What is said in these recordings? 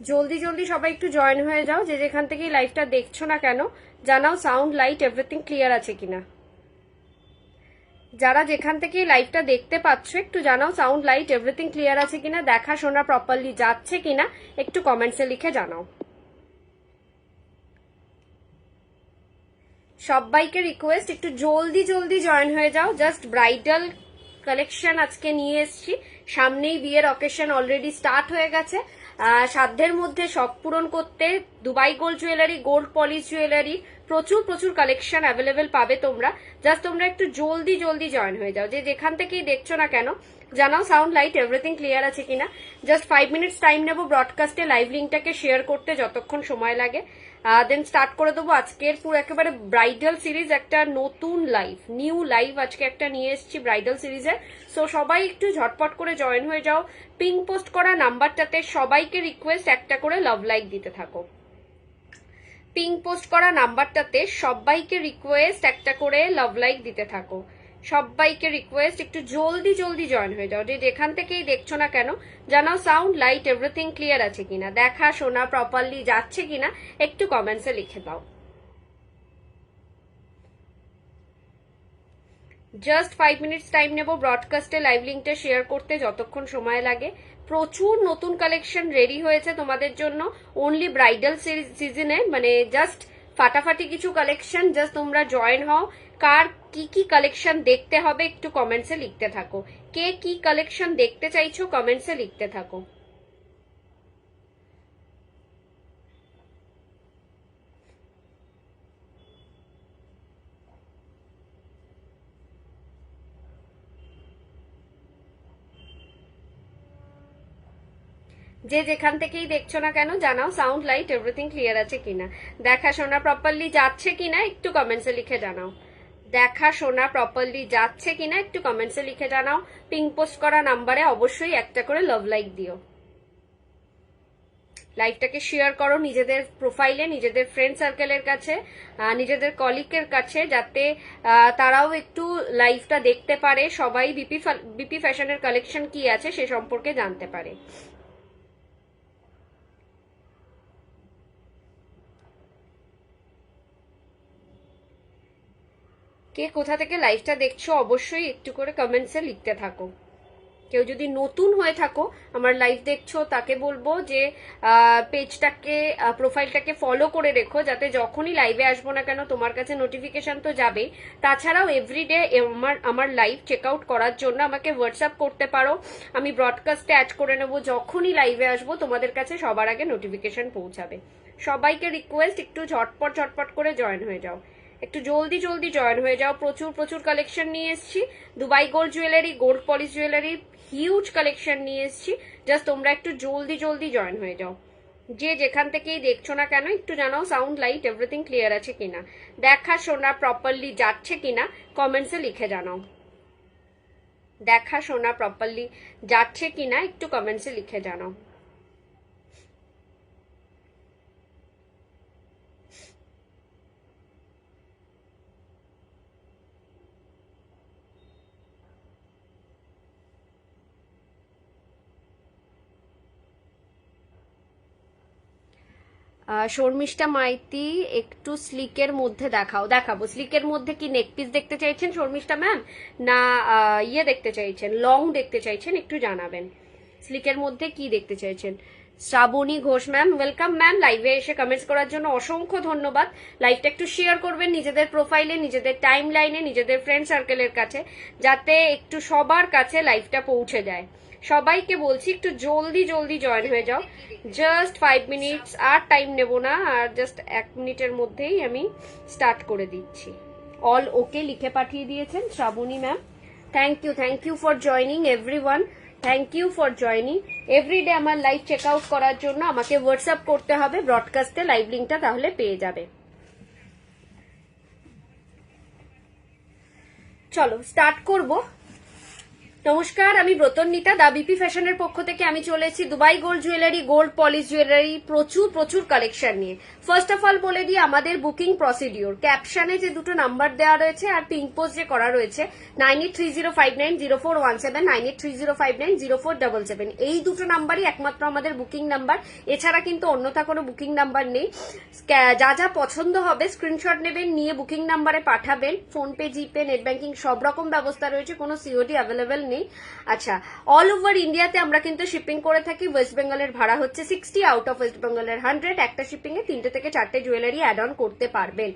জলদি জলদি সবাই একটু জয়েন হয়ে যাও, যে যেখান থেকেই লাইভটা দেখছো না কেন জানাও সাউন্ড লাইট এভরিথিং ক্লিয়ার আছে কিনা। যারা যেখান থেকে লাইভটা দেখতে পাচ্ছ একটু জানাও সাউন্ড লাইট এভরিথিং ক্লিয়ার আছে কিনা, দেখা শোনা প্রপারলি যাচ্ছে কিনা একটু কমেন্টসে লিখে জানাও। সবাইকে রিকোয়েস্ট একটু জলদি জলদি জয়েন হয়ে যাও। জাস্ট ব্রাইডাল কালেকশন আজকে নিয়ে এসেছি, সামনেই বিয়ের অকেশন অলরেডি স্টার্ট হয়ে গেছে। সাধ্যের মধ্যে শখ পূরণ করতে Dubai gold jewellery, gold polish jewellery প্রচুর প্রচুর কালেকশন অ্যাভেলেবেল পাবে তোমরা। জাস্ট তোমরা একটু জলদি জলদি জয়েন হয়ে যাও, যে যেখান থেকেই দেখছো না কেন জানাও সাউন্ড লাইট এভরিথিং ক্লিয়ার আছে কিনা। জাস্ট 5 মিনিটস টাইম নেবো ব্রডকাস্টে লাইভ লিঙ্কটাকে শেয়ার করতে, যতক্ষণ সময় লাগে দেন স্টার্ট করে দেবো আজকের পুরো একেবারে ব্রাইডাল সিরিজ। একটা নতুন লাইভ, নিউ লাইভ আজকে একটা নিয়ে এসেছি ব্রাইডাল সিরিজের। সো সবাই একটু ঝটপট করে জয়েন হয়ে যাও। পিঙ্ক পোস্ট করা নাম্বারটাতে সবাইকে রিকোয়েস্ট একটা করে লাভ লাইক দিতে থাকো। পিঙ্ক পোস্ট করা নাম্বারটাতে সবাইকে রিকোয়েস্ট একটা করে লাভ লাইক দিতে থাকো। সবাইকে রিকোয়েস্ট একটু জলদি জলদি জয়েন হয়ে যাও, যে যেখান থেকেই দেখছো না কেন জানাও সাউন্ড লাইট এভরিথিং ক্লিয়ার আছে কিনা, দেখা শোনা প্রপারলি যাচ্ছে কিনা একটু কমেন্টসে লিখে দাও। জাস্ট 5 মিনিটস টাইম নেবো ব্রডকাস্টে লাইভ লিঙ্কটা শেয়ার করতে, যতক্ষণ সময় লাগে। প্রচুর নতুন কালেকশন রেডি হয়েছে তোমাদের জন্য অনলি ব্রাইডাল সিজনে, মানে জাস্ট ফাটাফাটি কিছু কালেকশন। জাস্ট তোমরা জয়েন হও। কার কি কি কালেকশন দেখতে হবে একটু কমেন্টসে লিখতে থাকো। কে কি কালেকশন দেখতে চাইছো কমেন্টসে লিখতে থাকো। যে যেখান থেকেই দেখছো না কেন জানাও সাউন্ড লাইট এভরিথিং ক্লিয়ার আছে কিনা, দেখা শোনা প্রপারলি যাচ্ছে কিনা একটু কমেন্টসে লিখে জানাও। দেখা শোনা প্রপারলি যাচ্ছে কিনা একটু কমেন্টসে লিখে জানাও। পিঙ্ক পোস্ট করা নাম্বারে অবশ্যই একটা করে লাভ লাইক দিও। লাইভটাকে শেয়ার করো নিজেদের প্রোফাইলে, নিজেদের ফ্রেন্ড সার্কেলের কাছে, নিজেদের কলিগের কাছে, যাতে তারাও একটু লাইভটা দেখতে পারে, সবাই বিপি ফ্যাশনের কালেকশন কি আছে সে সম্পর্কে জানতে পারে। কে কোথা থেকে লাইভটা দেখছো অবশ্যই একটু করে কমেন্টসে লিখতে থাকো। কেউ যদি নতুন হয়ে থাকো আমার লাইভ দেখছো তাকে বলবো যে পেজটাকে প্রোফাইলটাকে ফলো করে রেখো, যাতে যখনই লাইভে আসবো না কেন তোমার কাছে নোটিফিকেশন তো যাবেই। তাছাড়াও এভরিডে আমার লাইভ চেক আউট করার জন্য আমাকে হোয়াটসঅ্যাপ করতে পারো, আমি ব্রডকাস্টে অ্যাড করে নেবো। যখনই লাইভে আসবো তোমাদের কাছে সবার আগে নোটিফিকেশন পৌঁছাবে। সবাইকে রিকোয়েস্ট একটু ঝটপট ঝটপট করে জয়েন হয়ে যাও, একটু জলদি জলদি জয়েন হয়ে যাও। প্রচুর প্রচুর কালেকশন নিয়ে এসেছি Dubai gold jewellery, gold polish jewellery huge collection নিয়ে এসেছি। জাস্ট তোমরা একটু জলদি জলদি জয়েন হয়ে যাও। যে যেখান থেকেই দেখছো না কেন একটু জানাও সাউন্ড লাইট এভরিথিং ক্লিয়ার আছে কিনা, দেখা শোনা প্রপারলি যাচ্ছে কিনা কমেন্টসে লিখে জানাও। দেখা শোনা প্রপারলি যাচ্ছে কিনা একটু কমেন্টসে লিখে জানাও। শর্মিষ্ঠা মাইতি একটু স্লিকের মধ্যে দেখাবো। স্লিকের মধ্যে কি নেক পিস দেখতে চাইছেন শর্মিষ্ঠা ম্যাম, না ইয়ে দেখতে চাইছেন, লং দেখতে চাইছেন একটু জানাবেন। স্লিকের মধ্যে কি দেখতে চাইছেন। Shrabani Ghosh ma'am welcome ma'am, লাইভে এসে কমেন্টস করার জন্য অসংখ্য ধন্যবাদ। লাইভটা একটু শেয়ার করবেন নিজেদের প্রোফাইলে, নিজেদের টাইম লাইনে, নিজেদের ফ্রেন্ড সার্কেলের কাছে, যাতে একটু সবার কাছে লাইভটা পৌঁছে যায়। সবাইকে বলছি একটু জলদি জলদি জয়েন হয়ে যাও। জাস্ট 5 মিনিটস, আর টাইম নেব না, আর জাস্ট 1 মিনিটের মধ্যেই আমি স্টার্ট করে দিচ্ছি। অল ওকে লিখে পাঠিয়ে দিয়েছেন Shrabani ma'am, thank you for joining everyone, thank you for joining. Every day আমার লাইভ চেক আউট করার জন্য আমাকে হোয়াটসঅ্যাপ করতে হবে ব্রডকাস্টে লাইভ লিঙ্কটা, তাহলে পেয়ে যাবে। চলো স্টার্ট করব। নমস্কার, আমি ব্রতন্বিতা দা বিপি ফ্যাশনের পক্ষ থেকে আমি চলেছি Dubai gold jewellery, gold polish jewellery প্রচুর প্রচুর কালেকশন নিয়ে। ফার্স্ট অফ অল বলে দিই আমাদের বুকিং প্রসিডিওর। ক্যাপশনে যে দুটো নাম্বার দেওয়া রয়েছে আর পিঙ্ক পোস্ট যে করা রয়েছে 9830590417, 9830590477, এই দুটো নাম্বারই একমাত্র আমাদের বুকিং নাম্বার। এছাড়া কিন্তু অন্যথা কোনো বুকিং নাম্বার নেই। যা যা পছন্দ হবে স্ক্রিনশট নেবেন, নিয়ে বুকিং নাম্বারে পাঠাবেন। ফোনপে, জিপে, নেট ব্যাংকিং সব রকম ব্যবস্থা রয়েছে, কোনো সিওডি অ্যাভেলেবেল নেই। আচ্ছা, অল ওভার ইন্ডিয়াতে আমরা কিন্তু শিপিং করে থাকি। ওয়েস্ট বেঙ্গলের ভাড়া হচ্ছে 60, আউট অফ ওয়েস্ট বেঙ্গলের 100। একটা শিপিং এ 3টে থেকে 4টে জুয়েলারি অ্যাড অন করতে পারবেন।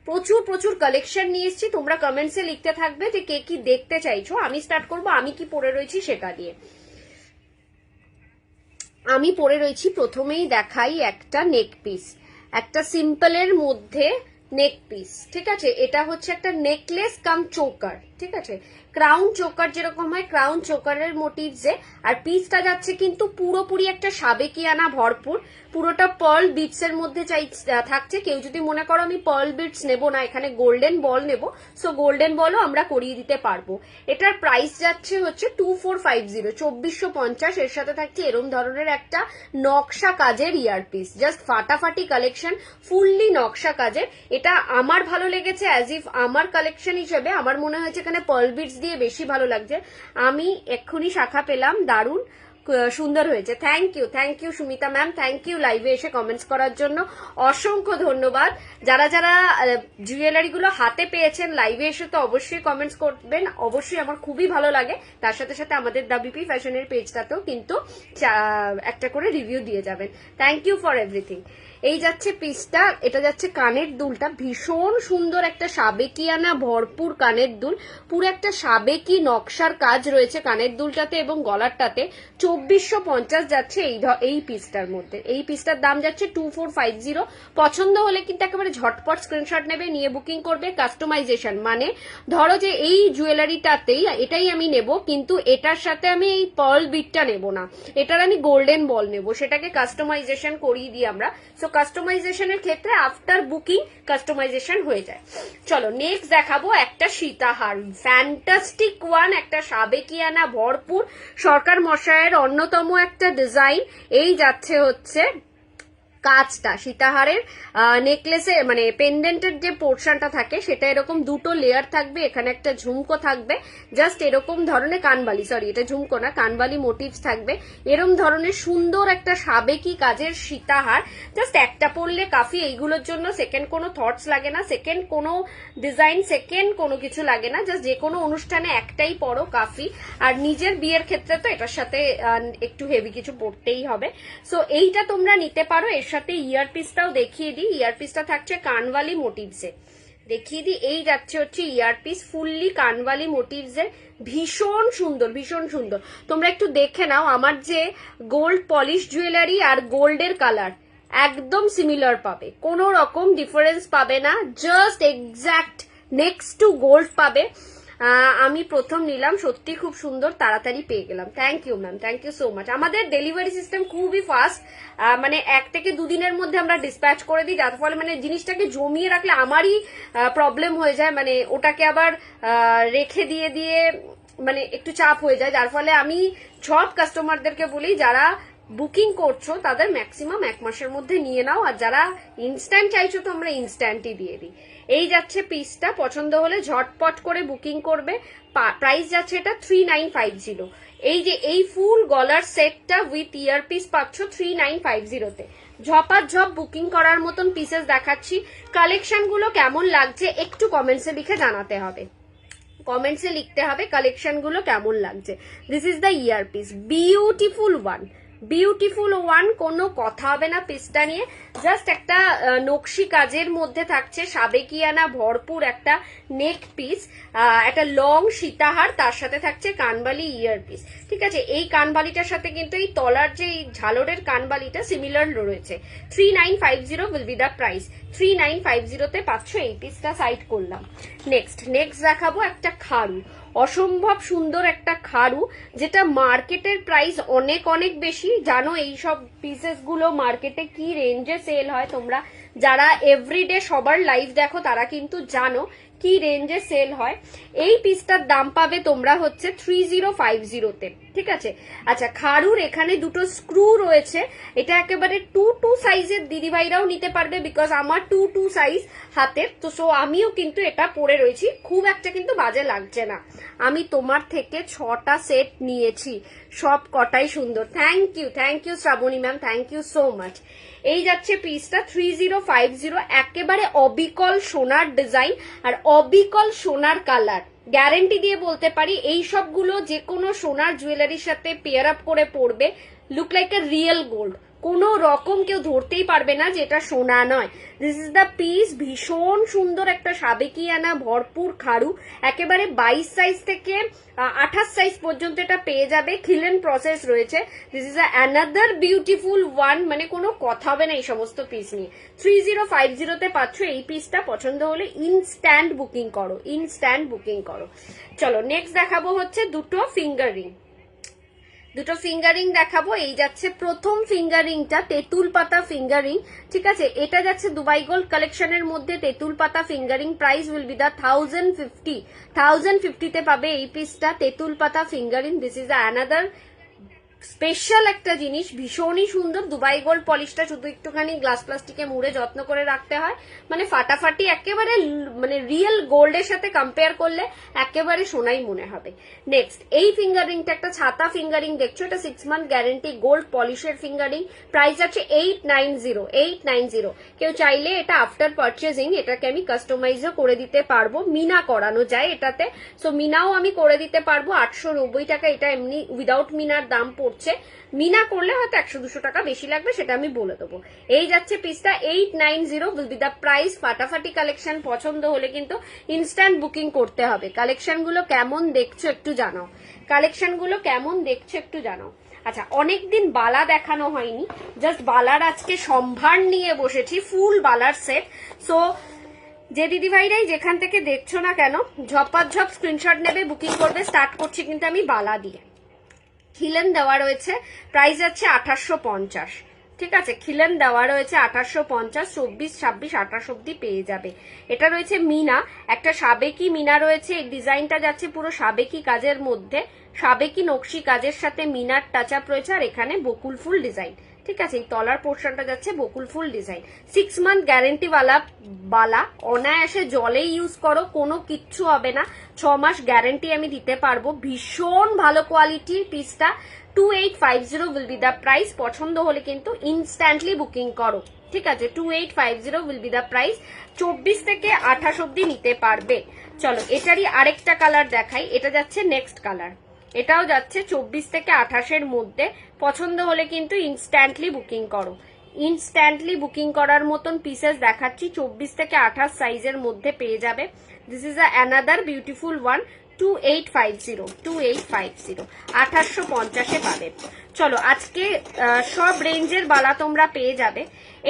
প্রচুর প্রচুর কালেকশন নিয়ে এসেছি, তোমরা কমেন্টসে লিখতে থাকবে যে কে কি দেখতে চাইছো। আমি স্টার্ট করব আমি কি পরে রয়েছি সেটা দিয়ে। আমি পরে রয়েছি, প্রথমেই দেখাই একটা নেক পিস, একটা সিম্পলের মধ্যে নেক পিস। ঠিক আছে, এটা হচ্ছে একটা নেকলেস কাম চোকার। ঠিক আছে, ক্রাউন চোকার যেরকম হয় ক্রাউন চোকারের মোটিভসে, আর পিসটা যাচ্ছে কিন্তু পুরোপুরি একটা সাবেকিয়ানা ভরপুর। পুরোটা পার্ল বিটস এর মধ্যে থাকছে। কেউ যদি মনে করো আমি পার্ল বিটস নেবো না, এখানে গোল্ডেন বল নেবো, সো গোল্ডেন বলও আমরা করিয়ে দিতে পারবো। এটার প্রাইস যাচ্ছে হচ্ছে 2450, 2450। এর সাথে থাকছে এরম ধরনের একটা নকশা কাজের ইয়ারপিস, জাস্ট ফাটাফাটি কালেকশন, ফুললি নকশা কাজের। এটা আমার ভালো লেগেছে, অ্যাজ ইফ আমার কালেকশন হিসেবে আমার মনে হয়েছে এখানে পার্ল বিটস দিয়ে বেশি ভালো লাগছে। আমি এক্ষুনি শাখা পেলাম, দারুণ সুন্দর হয়েছে। Thank you Sumita ma'am, thank you লাইভে এসে কমেন্টস করার জন্য, অসংখ্য ধন্যবাদ। যারা যারা জুয়েলারি গুলো হাতে পেয়েছেন লাইভে এসে তো অবশ্যই কমেন্টস করবেন, অবশ্যই আমার খুবই ভালো লাগে। তার সাথে সাথে আমাদের দা বিপি ফ্যাশনের পেজটাতেও কিন্তু একটা করে রিভিউ দিয়ে যাবেন। Thank you for everything. এই যাচ্ছে পিসটা, এটা যাচ্ছে কানের দুলটা, ভীষণ সুন্দর একটা সাবেকিয়ানা ভরপুর কানের দুল, পুরো একটা সাবেকি নকশার কাজ রয়েছে কানের দুলটাতে এবং গলারটাতে। 2450 যাচ্ছে এই পিসটার মধ্যে। এই পিসটার দাম যাচ্ছে 2450। পছন্দ হলে কিন্তু একেবারে ঝটপট স্ক্রিনশট নেবে, নিয়ে বুকিং করবে। কাস্টমাইজেশন মানে ধরো যে এই জুয়েলারিটাতেই এটাই আমি নেব, কিন্তু এটার সাথে আমি এই পার্ল বিটটা নেব না, এটার আমি গোল্ডেন বল নেব, সেটাকে কাস্টমাইজেশন করিয়ে দিই আমরা। সো কাস্টমাইজেশনের ক্ষেত্রে আফটার বুকিং কাস্টমাইজেশন হয়ে যায়। চলো নেক্সট দেখাবো একটা সীতাহার, ফ্যান্টাস্টিক ওয়ান, একটা সাবেকিয়ানা ভরপুর সরকার মশাইয়ের অন্যতম একটা ডিজাইন। এই যাচ্ছে হচ্ছে কাজটা, সীতাহারের নেকলেসে মানে পেন্ডেন্টের যে পোর্শনটা থাকে সেটা এরকম দুটো লেয়ার থাকবে, এখানে একটা ঝুমকো থাকবে, জাস্ট এরকম ধরনের কানবালি, সরি এটা ঝুমকো না, কানবালি মোটিভস থাকবে। এরকম ধরনের সুন্দর একটা সাবেকি কাজের সীতাহার, জাস্ট একটা পরলে কাফি। এইগুলোর জন্য সেকেন্ড কোনো থটস লাগে না, সেকেন্ড কোনো ডিজাইন, সেকেন্ড কোনো কিছু লাগে না, জাস্ট যে কোনো অনুষ্ঠানে একটাই পরো কাফি। আর নিজের বিয়ের ক্ষেত্রে তো এটার সাথে একটু হেভি কিছু পরতেই হবে। সো এইটা তোমরা নিতে পারো। এর সাথে ইয়ারপিসটাও দেখিয়ে দিই, ইয়ারপিসটা থাকছে কানওয়ালি মোটিভসে, দেখিয়ে দিই। এই যাচ্ছে হচ্ছে ইয়ারপিস, ফুললি কানওয়ালি মোটিভসের, ভীষণ সুন্দর ভীষণ সুন্দর। তোমরা একটু দেখে নাও, আমার যে গোল্ড পলিশ জুয়েলারি আর গোল্ডের কালার একদম সিমিলার পাবে, কোনো রকম ডিফারেন্স পাবে না, just exact next two gold পাবে। আমি প্রথম নিলাম, সত্যি খুব সুন্দর, তাড়াতাড়ি পেয়ে গেলাম। Thank you ma'am, thank you so much. আমাদের ডেলিভারি সিস্টেম খুবই ফাস্ট, মানে 1 থেকে 2 দিনের মধ্যে আমরা ডিসপ্যাচ করে দিই, যার ফলে মানে জিনিসটাকে জমিয়ে রাখলে আমারই প্রবলেম হয়ে যায়, মানে ওটাকে আবার রেখে দিয়ে মানে একটু চাপ হয়ে যায়, যার ফলে আমি সব কাস্টমারদেরকে বলি যারা বুকিং করছো তাদের ম্যাক্সিমাম 1 মাসের মধ্যে নিয়ে নাও, আর যারা ইনস্ট্যান্ট চাইছো তো আমরা ইনস্ট্যান্টই দিয়ে দিই। এই যাচ্ছে পিসটা, পছন্দ হলে ঝটপট করে বুকিং করবে। প্রাইস যাচ্ছে এটা 3950। এই যে এই ফুল গলার সেটটা উইথ ইয়ারপিস পাচ্ছ 3950-তে। ঝপাঝপ বুকিং করার মতন পিসেস দেখাচ্ছি। কালেকশন গুলো কেমন লাগছে একটু কমেন্টসে লিখে জানাতে হবে, কমেন্টসে লিখতে হবে কালেকশন গুলো কেমন লাগছে। This is the earpiece, beautiful one, beautiful one, কোনো কথা হবে না পিসটা নিয়ে। জাস্ট একটা নকশি কাজের মধ্যে থাকছে সাবেকিয়ানা ভরপুর একটা নেক পিস, একটা লং সীতাহার, তার সাথে থাকছে কানবালি ইয়ারপিস। ঠিক আছে, এই কানবালিটার সাথে কিন্তু এই তলার যে ঝালরের কানবালিটা সিমিলার রয়েছে। 3950 উইল বি দ্য প্রাইস। 3950-তে পাচ্ছ এই পিসটা। সাইড করলাম। নেক্সট দেখাবো একটা খাড়ু, অসম্ভব সুন্দর একটা খাড়ু, যেটা মার্কেটের প্রাইস অনেক অনেক বেশি। জানো এই সব পিসেস গুলো মার্কেটে কি রেঞ্জে সেল হয়, তোমরা যারা এভরিডে সবার লাইভ দেখো তারা কিন্তু জানো কি রেঞ্জে সেল হয়। এই পিসটার দাম পাবে তোমরা হচ্ছে 3050 তে, ঠিক আছে। আচ্ছা, খারুর এখানে দুটো স্ক্রু রয়েছে, এটা একেবারে 2 সাইজের দিদিভাইরাও নিতে পারবে, বিকজ আমার 2 সাইজ হাতের, তো সো আমিও কিন্তু এটা পরে রয়েছি, খুব একটা কিন্তু বাজে লাগছে না। আমি তোমার থেকে 6টা সেট নিয়েছি, সব কটাই সুন্দর। Thank you Shrabani ma'am, thank you so much. এই যাচ্ছে পিসটা 3050, একেবারে অবিকল সোনার ডিজাইন আর অবিকল সোনার কালার। গ্যারেন্টি দিয়ে বলতে পারি এই সবগুলো যে কোনো সোনার জুয়েলারির সাথে পেয়ার আপ করে পড়বে, look like a real gold, কোনো রকম কেউ ধরতেই পারবে না যে এটা সোনা নয়। দিস ইজ দ্য পিস, ভীষণ সুন্দর একটা সাবেকিয়ানা ভরপুর খাড়ু, একেবারে 22 সাইজ থেকে 28 সাইজ পর্যন্ত এটা পেয়ে যাবে, খিলেন প্রসেস রয়েছে। This is another beautiful one, মানে কোনো কথা হবে না এই সমস্ত পিস নিয়ে। 3050 তে পাচ্ছ এই পিসটা, পছন্দ হলে ইনস্ট্যান্ট বুকিং করো, ইনস্ট্যান্ট বুকিং করো। চলো নেক্সট দেখাবো হচ্ছে দুটো ফিঙ্গারিং দেখাবো। এই যাচ্ছে প্রথম ফিঙ্গারিংটা, তেঁতুল পাতা ফিঙ্গারিং, ঠিক আছে। এটা যাচ্ছে দুবাই গোল্ড কালেকশনের মধ্যে তেঁতুল পাতা ফিঙ্গারিং, প্রাইস উইল বি দা 1050 তে পাবে এই পিসটা, তেঁতুল পাতা fingering. This is another special একটা জিনিস, ভীষণই সুন্দর। দুবাই গোল্ড পলিশটা শুধু একটুখানি গ্লাস প্লাস্টিকে মুড়ে যত্ন করে রাখতে হয়, মানে ফাটাফাটি একেবারে, মানে রিয়েল গোল্ডের সাথে কম্পেয়ার করলে একেবারে সোনাই মনে হবে। নেক্সট এই ফিঙ্গারিংটা একটা ছাতা ফিঙ্গারিং দেখছো, এটা 6 মান্থ গ্যারেন্টি গোল্ড পলিশের ফিঙ্গারিং, প্রাইস আছে 890। কেউ চাইলে এটা আফটার পারচেজিং এটাকে আমি কাস্টমাইজও করে দিতে পারবো, মিনা করানো যায় এটাতে, সো মিনাও আমি করে দিতে পারবো। 890 টাকা এটা এমনি উইদাউট মিনার দাম পড়ছে, মিনা করলে হয়তো 100-200 টাকা বেশি লাগবে, সেটা আমি বলে দেবো। এই যাচ্ছে পিসটা 890 উইল বি দা প্রাইস। ফাটাফাটি কালেকশন, পছন্দ হলে কিন্তু ইনস্ট্যান্ট বুকিং করতে হবে। কালেকশনগুলো কেমন দেখছো একটু জানাও। আচ্ছা, অনেকদিন বালা দেখানো হয়নি, জাস্ট বালার আজকে সম্ভার নিয়ে বসেছি, ফুল বালার সেট। সো যে দিদি ভাইরাই যেখান থেকে দেখছো না কেন, ঝপাঝপ স্ক্রিনশট নেবে, বুকিং করবে। স্টার্ট করছি কিন্তু আমি বালা দিয়ে। খিলেন দেওয়া রয়েছে, প্রাইস আছে 2850, ঠিক আছে। খিলেন দেওয়া রয়েছে 2850, 24, 26, 28 অব্দি পেয়ে যাবে। এটা রয়েছে মিনা, একটা সাবেকি মিনা রয়েছে, এই ডিজাইনটা যাচ্ছে পুরো সাবেকি কাজের মধ্যে, সাবেকি নকশি কাজের সাথে মিনার টাচ আপ রয়েছে, আর এখানে বকুল ফুল ডিজাইন, ঠিক আছে। এই তলার পোর্শনটা যাচ্ছে বকুল ফুল ডিজাইন। 6 মান্থ গ্যারেন্টি বালা, অনায়াসে জলে ইউজ করো, কোনো কিচ্ছু হবে না, 6 মাস গ্যারেন্টি আমি দিতে পারবো। ভীষণ ভালো কোয়ালিটির পিসটা, 2850 উইল বি দা প্রাইস। পছন্দ হলে কিন্তু ইনস্ট্যান্টলি বুকিং করো, ঠিক আছে। 2850 উইল বি দা প্রাইস, 24 থেকে 28 অব্দি নিতে পারবে। চলো এটারই আরেকটা কালার দেখাই, এটা যাচ্ছে নেক্সট কালার, এটাও যাচ্ছে 24 থেকে 28-এর মধ্যে। পছন্দ হলে কিন্তু ইনস্ট্যান্টলি বুকিং করো, ইনস্ট্যান্টলি বুকিং করার মতন পিসেস দেখাচ্ছি, 24 থেকে 28 সাইজের মধ্যে পেয়ে যাবে। This is another beautiful one, 2850 2850-এ পাবে। চলো আজকে সব রেঞ্জের বালা তোমরা পেয়ে যাবে।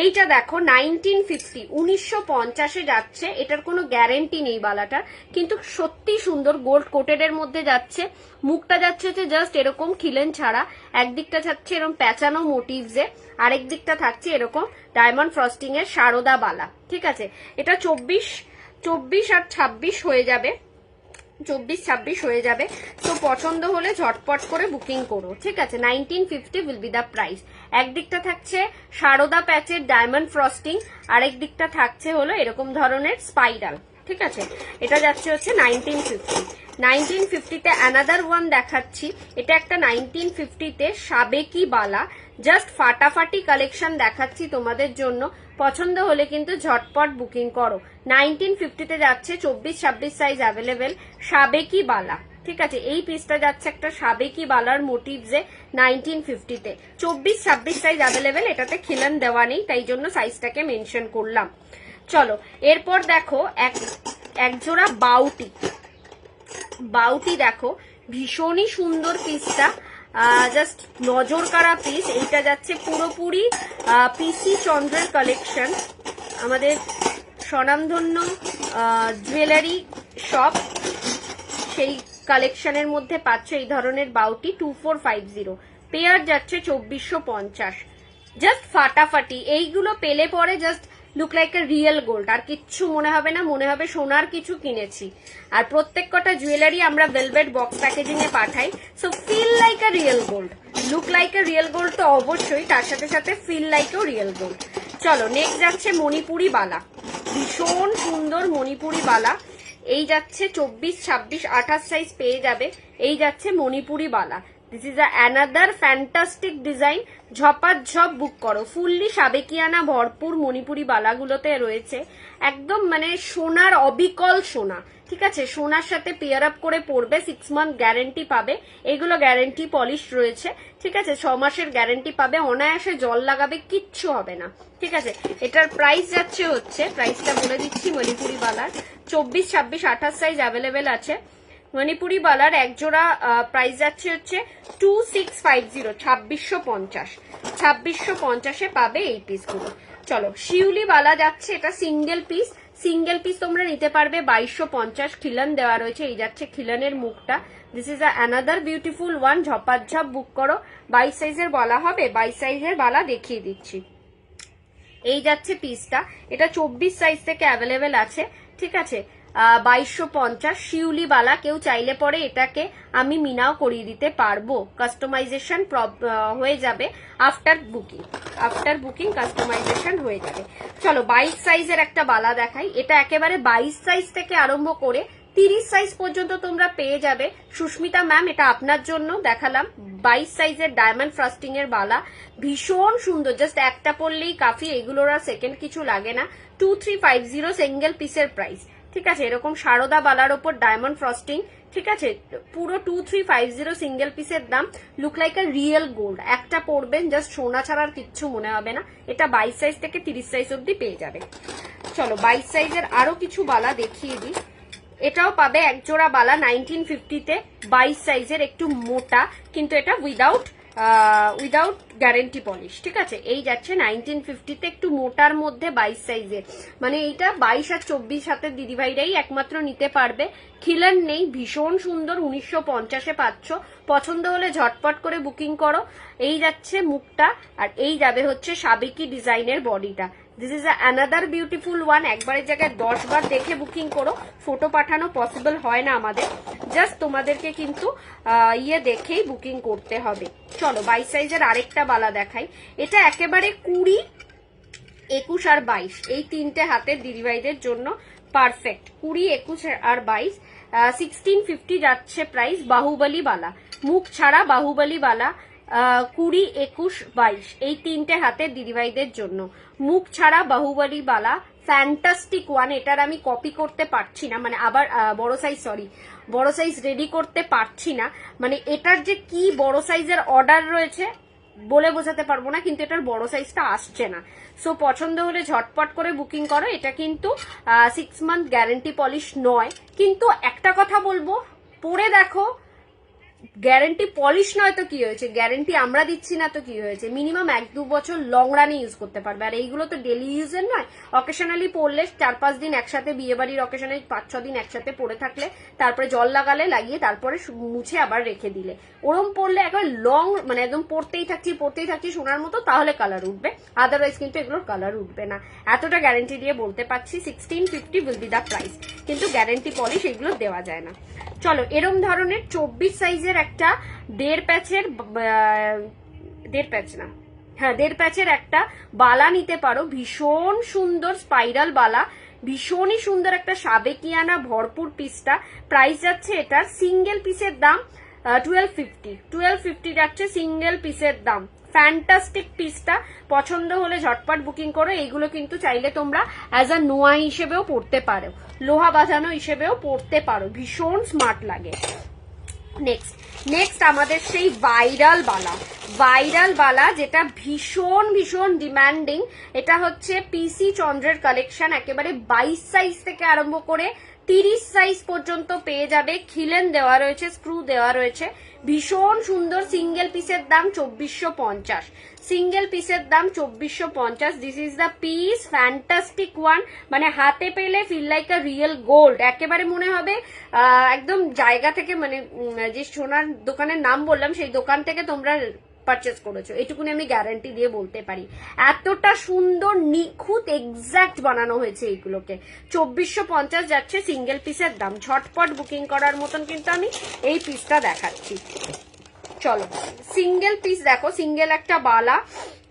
এইটা দেখো 1950, 1950-এ যাচ্ছে, এটার কোনো গ্যারেন্টি নেই বালাটার, কিন্তু সত্যি সুন্দর, গোল্ড কোটেড এর মধ্যে যাচ্ছে। মুখটা যাচ্ছে হচ্ছে জাস্ট এরকম খিলেন ছাড়া, একদিকটা থাকছে এরকম প্যাচানো মোটিভসে, আরেক দিকটা থাকছে এরকম ডায়মন্ড ফ্রস্টিং এর সারদা বালা, ঠিক আছে। এটা 24 আর 26 হয়ে যাবে, 24-26 হয়ে যাবে। তো পছন্দ হলে ঝটপট করে বুকিং করো, ঠিক আছে। 1950 উইল বি দা প্রাইস। একদিকটা থাকছে সারদা প্যাচের ডায়মন্ড ফ্রস্টিং, আরেক দিকটা থাকছে হলো এরকম ধরনের স্পাইরাল, ঠিক আছে। এটা যাচ্ছে হচ্ছে 1950-তে অ্যানাদার ওয়ান দেখাচ্ছি, এটা একটা 1950-তে সাবেকি বালা, জাস্ট ফাটাফাটি কালেকশন দেখাচ্ছি তোমাদের জন্য। পছন্দ হলে কিন্তু ঝটপট বুকিং করো। 1950-তে যাচ্ছে, 24-26 সাইজ অ্যাভেলেবেল, সাবেকি বালা, ঠিক আছে। এই পিসটা যাচ্ছে একটা সাবেকি বালার মোটিভসে 1950-তে, 24-26 সাইজ অ্যাভেলেবেল। এটাতে খিলান দেওয়া নেই, তাই জন্য সাইজটাকে মেনশন করলাম। চলো এরপর দেখো এক জোড়া বাউটি দেখো, ভীষণই সুন্দর পিসটা, জাস্ট নজর কাড়া পিস। এইটা যাচ্ছে পুরোপুরি পিসি চন্দ্রের কালেকশন, আমাদের স্বনামধন্য জুয়েলারি শপ, সেই কালেকশনের মধ্যে পাচ্ছ এই ধরনের বাউটি। 2450, পেয়ার যাচ্ছে 2450, জাস্ট ফাটাফাটি। এইগুলো পেলে পরে just look like a real gold. আর কিচ্ছু মনে হবে না, মনে হবে সোনার কিছু কিনেছি। আর প্রত্যেক কটা জুয়েলারি আমরা ভেলভেট বক্স প্যাকেজিং এ পাঠাই, so feel like a real gold. Look like a real gold তো অবশ্যই, তার সাথে সাথে feel like a real gold. চলো নেক্সট যাচ্ছে মণিপুরি বালা, ভীষণ সুন্দর মণিপুরি বালা। এই যাচ্ছে 24, 26, 28 সাইজ পেয়ে যাবে। এই যাচ্ছে মণিপুরি বালা। This is another fantastic design. ঝপাঝপ বুক করো। ফুললি সাবেকিয়ানা ভরপুর মণিপুরি বালাগুলোতে রয়েছে একদম মানে সোনার অবিকল সোনা, ঠিক আছে? সোনার সাথে পেয়ার আপ করে পড়বে, 6 মান্থ গ্যারেন্টি পাবে। এগুলো গ্যারেন্টি পলিশ রয়েছে, ঠিক আছে? 6 মাসের গ্যারেন্টি পাবে, অনায়াসে জল লাগাবে, কিচ্ছু হবে না, ঠিক আছে? এটার প্রাইস যাচ্ছে হচ্ছে, প্রাইসটা বলে দিচ্ছি, মণিপুরি বালার 24, 26, 28 সাইজ অ্যাভেলেবেল আছে। মণিপুরি বালার এক জোড়া প্রাইস যাচ্ছে হচ্ছে 2650, 2650। 2650-এ পাবে এই পিসগুলো। চলো শিউলি বালা যাচ্ছে, এটা সিঙ্গেল পিস। সিঙ্গেল পিস তোমরা নিতে পারবে 2250। খিলান দেওয়া রয়েছে, এই যাচ্ছে খিলানের মুখটা। This is another beautiful one. ঝপাঝপ বুক করো। 22 সাইজের বালা হবে, 22 সাইজের বালা দেখিয়ে দিচ্ছি। এই যাচ্ছে পিসটা, এটা 24 সাইজ থেকে অ্যাভেলেবেল আছে, ঠিক আছে? 2250 শিউলি বালা। কেউ চাইলে পরে এটাকে আমি মিনাও করিয়ে দিতে পারবো, কাস্টমাইজেশন হয়ে যাবে after booking. After booking customisation হয়ে যাবে। চলো 22 সাইজের একটা বালা দেখাই। এটা একেবারে 22 সাইজ থেকে আরম্ভ করে 30 সাইজ পর্যন্ত তোমরা পেয়ে যাবে। সুস্মিতা ম্যাম, এটা আপনার জন্য দেখালাম। 22 সাইজের ডায়মন্ড ফ্রস্টিং এর বালা, ভীষণ সুন্দর। জাস্ট একটা পরলেই কাফি, এগুলোর আর সেকেন্ড কিছু লাগে না। 2350 সিঙ্গেল পিসের প্রাইস, ঠিক আছে? এরকম সারদা বালার ওপর ডায়মন্ড ফ্রস্টিং, ঠিক আছে? পুরো 2350 সিঙ্গেল পিসের দাম। Look like a real gold. একটা পরবেন, জাস্ট সোনা ছাড়ার কিচ্ছু মনে হবে না। এটা 22 সাইজ থেকে 30 সাইজ অব্দি পেয়ে যাবে। চলো 22 সাইজের আরো কিছু বালা দেখিয়ে দিই। এটাও পাবে এক জোড়া বালা 1950-তে, 22 সাইজের, একটু মোটা, কিন্তু এটা উইদাউট গ্যারেন্টি পলিশ, ঠিক আছে? এই যাচ্ছে 1950-তে, একটু মোটার মধ্যে 22 সাইজের। মানে এইটা 22 আর 24 হাতের দিদিভাইরাই একমাত্র নিতে পারবে। খিলান নেই, ভীষণ সুন্দর। 1950-এ পাচ্ছ। পছন্দ হলে ঝটপট করে বুকিং করো। এই যাচ্ছে মুখটা, আর এই যাবে হচ্ছে সাবেকি ডিজাইনের বডিটা। This is another beautiful one. একবারের জায়গায় 10 বার দেখে বুকিং করো। ফটো পাঠানো পসিবল হয় না আমাদের, জাস্ট তোমাদেরকে কিন্তু দেখেই বুকিং করতে হবে। চলো 22 সাইজের আরেকটা বালা দেখাই। এটা একেবারে 20, 21 আর 22 এই তিনটে হাতের দিদিভাইদের জন্য পারফেক্ট। 20, 21 আর 22। 1650 যাচ্ছে প্রাইস। বাহুবলী বালা, মুখ ছাড়া বাহুবলী বালা, 20, 21, 22 এই তিনটে হাতের দিদিভাইদের জন্য। মুখ ছাড়া বাহুবলী বালা, ফ্যান্টাস্টিক ওয়ান। এটার আমি কপি করতে পারছি না, মানে আবার বড় সাইজ রেডি করতে পারছি না। মানে এটার যে কি বড় সাইজের অর্ডার রয়েছে বলে বোঝাতে পারবো না, কিন্তু এটার বড় সাইজটা আসছে না। সো পছন্দ হলে ঝটপট করে বুকিং করো। এটা কিন্তু 6 মান্থ গ্যারেন্টি পলিশ নয়, কিন্তু একটা কথা বলবো, পরে দেখো, গ্যারেন্টি পলিশ নয় তো কি হয়েছে, গ্যারেন্টি আমরা দিচ্ছি না তো কি হয়েছে, মিনিমাম 1-2 বছর লং রানে ইউজ করতে পারবে। আর এইগুলো তো ডেলি ইউজের নয়, অকেশনালি পরলে 4-5 দিন একসাথে, বিয়ে বাড়ির অকেশনে 5-6 দিন একসাথে পরে থাকলে, তারপরে জল লাগালে, লাগিয়ে তারপরে মুছে আবার রেখে দিলে, ওরম পরলে একবার লং, মানে একদম পরতেই থাকছি সোনার মতো, তাহলে কালার উঠবে। আদারওয়াইজ কিন্তু এগুলোর কালার উঠবে না। এতটা গ্যারেন্টি দিয়ে বলতে পারছি। 1650 উইল বি দ্য প্রাইস, কিন্তু গ্যারেন্টি পলিশ এগুলো দেওয়া যায় না। চলো এরম ধরনের 24 সাইজের একটা 1.5 প্যাচের একটা বালা নিতে পারো। ভীষণ সুন্দর স্পাইরাল বালা, ভীষণই সুন্দর একটা সাবেকিয়ানা ভরপুর পিসটা। প্রাইস যাচ্ছে এটার সিঙ্গেল পিসের দাম 1250 যাচ্ছে সিঙ্গেল পিসের দাম। ফ্যান্টাস্টিক পিসটা। পছন্দ হলে ঝটপট বুকিং করো। এইগুলো কিন্তু চাইলে তোমরা অ্যাজ আ নোয়া হিসেবেও পড়তে পারো, লোহা বাঁধানো হিসেবেও পড়তে পারো, ভীষণ স্মার্ট লাগে। নেক্সট আমাদের সেই ভাইরাল বালা, যেটা ভীষণ ডিমান্ডিং। এটা হচ্ছে পিসি চন্দ্রের কালেকশন। একেবারে 22 সাইজ থেকে আরম্ভ করে 30 সাইজ পর্যন্ত পেয়ে যাবে। খিলেন দেওয়া রয়েছে, স্ক্রু দেওয়া রয়েছে, ভীষণ সুন্দর। সিঙ্গেল পিসের দাম 2450। সিঙ্গেল পিসের দাম 2450। This is the piece, fantastic one. মানে হাতে পেলে feel like a real gold. একেবারে মনে হবে একদম জায়গা থেকে, মানে যে সোনার দোকানের নাম বললাম সেই দোকান থেকে তোমরা পারচেস করেছো, এটুকুনি আমি গ্যারান্টি দিয়ে বলতে পারি। এতটা সুন্দর নিখুঁত এক্সাক্ট বানানো হয়েছে এইগুলোকে। 2450 যাচ্ছে সিঙ্গেল পিসের দাম। ঝটপট বুকিং করার মতন কিন্তু আমি এই পিসটা দেখাচ্ছি। চলো সিঙ্গেল পিস দেখো, সিঙ্গেল একটা বালা,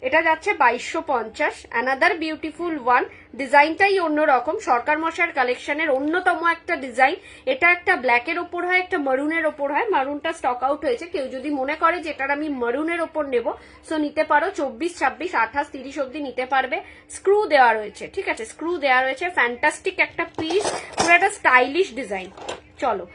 এটা যাচ্ছে 2250। অ্যানাদার বিউটিফুল ওয়ান, ডিজাইনটাই অন্যরকম, সরকার মশাইয়ের কালেকশনের অন্যতম একটা ডিজাইন। এটা একটা ব্ল্যাকের ওপর হয়, একটা মারুনের ওপর হয়। মারুনটা স্টক আউট হয়েছে, কেউ যদি মনে করে যে এটার আমি মারুনের ওপর নেব সো নিতে পারো। 24, 26, 28, 30 অব্দি নিতে পারবে। স্ক্রু দেওয়া রয়েছে, ঠিক আছে, স্ক্রু দেওয়া রয়েছে। ফ্যান্টাস্টিক একটা পিস, পুরো একটা স্টাইলিশ ডিজাইন। চলো,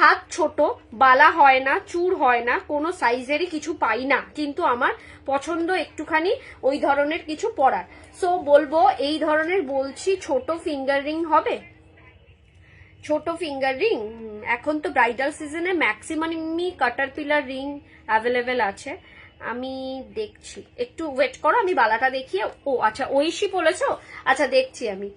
হাত ছোট, বালা হয় না, চূড় হয় না, কোনো সাইজেরই কিছু পাই না, কিন্তু আমার পছন্দ একটুখানি ওই ধরনের কিছু পরার। সো বলবো এই ধরনের, বলছি ছোট ফিঙ্গার রিং হবে। ছোট ফিঙ্গার রিং এখন তো ব্রাইডাল সিজনে ম্যাক্সিমামই কাটারপিলার রিং অ্যাভেলেবেল আছে। আমি দেখছি, একটু ওয়েট করো, আমি বালাটা দেখিয়ে। ও আচ্ছা, ঐশী বলেছো, আচ্ছা দেখছি, আমি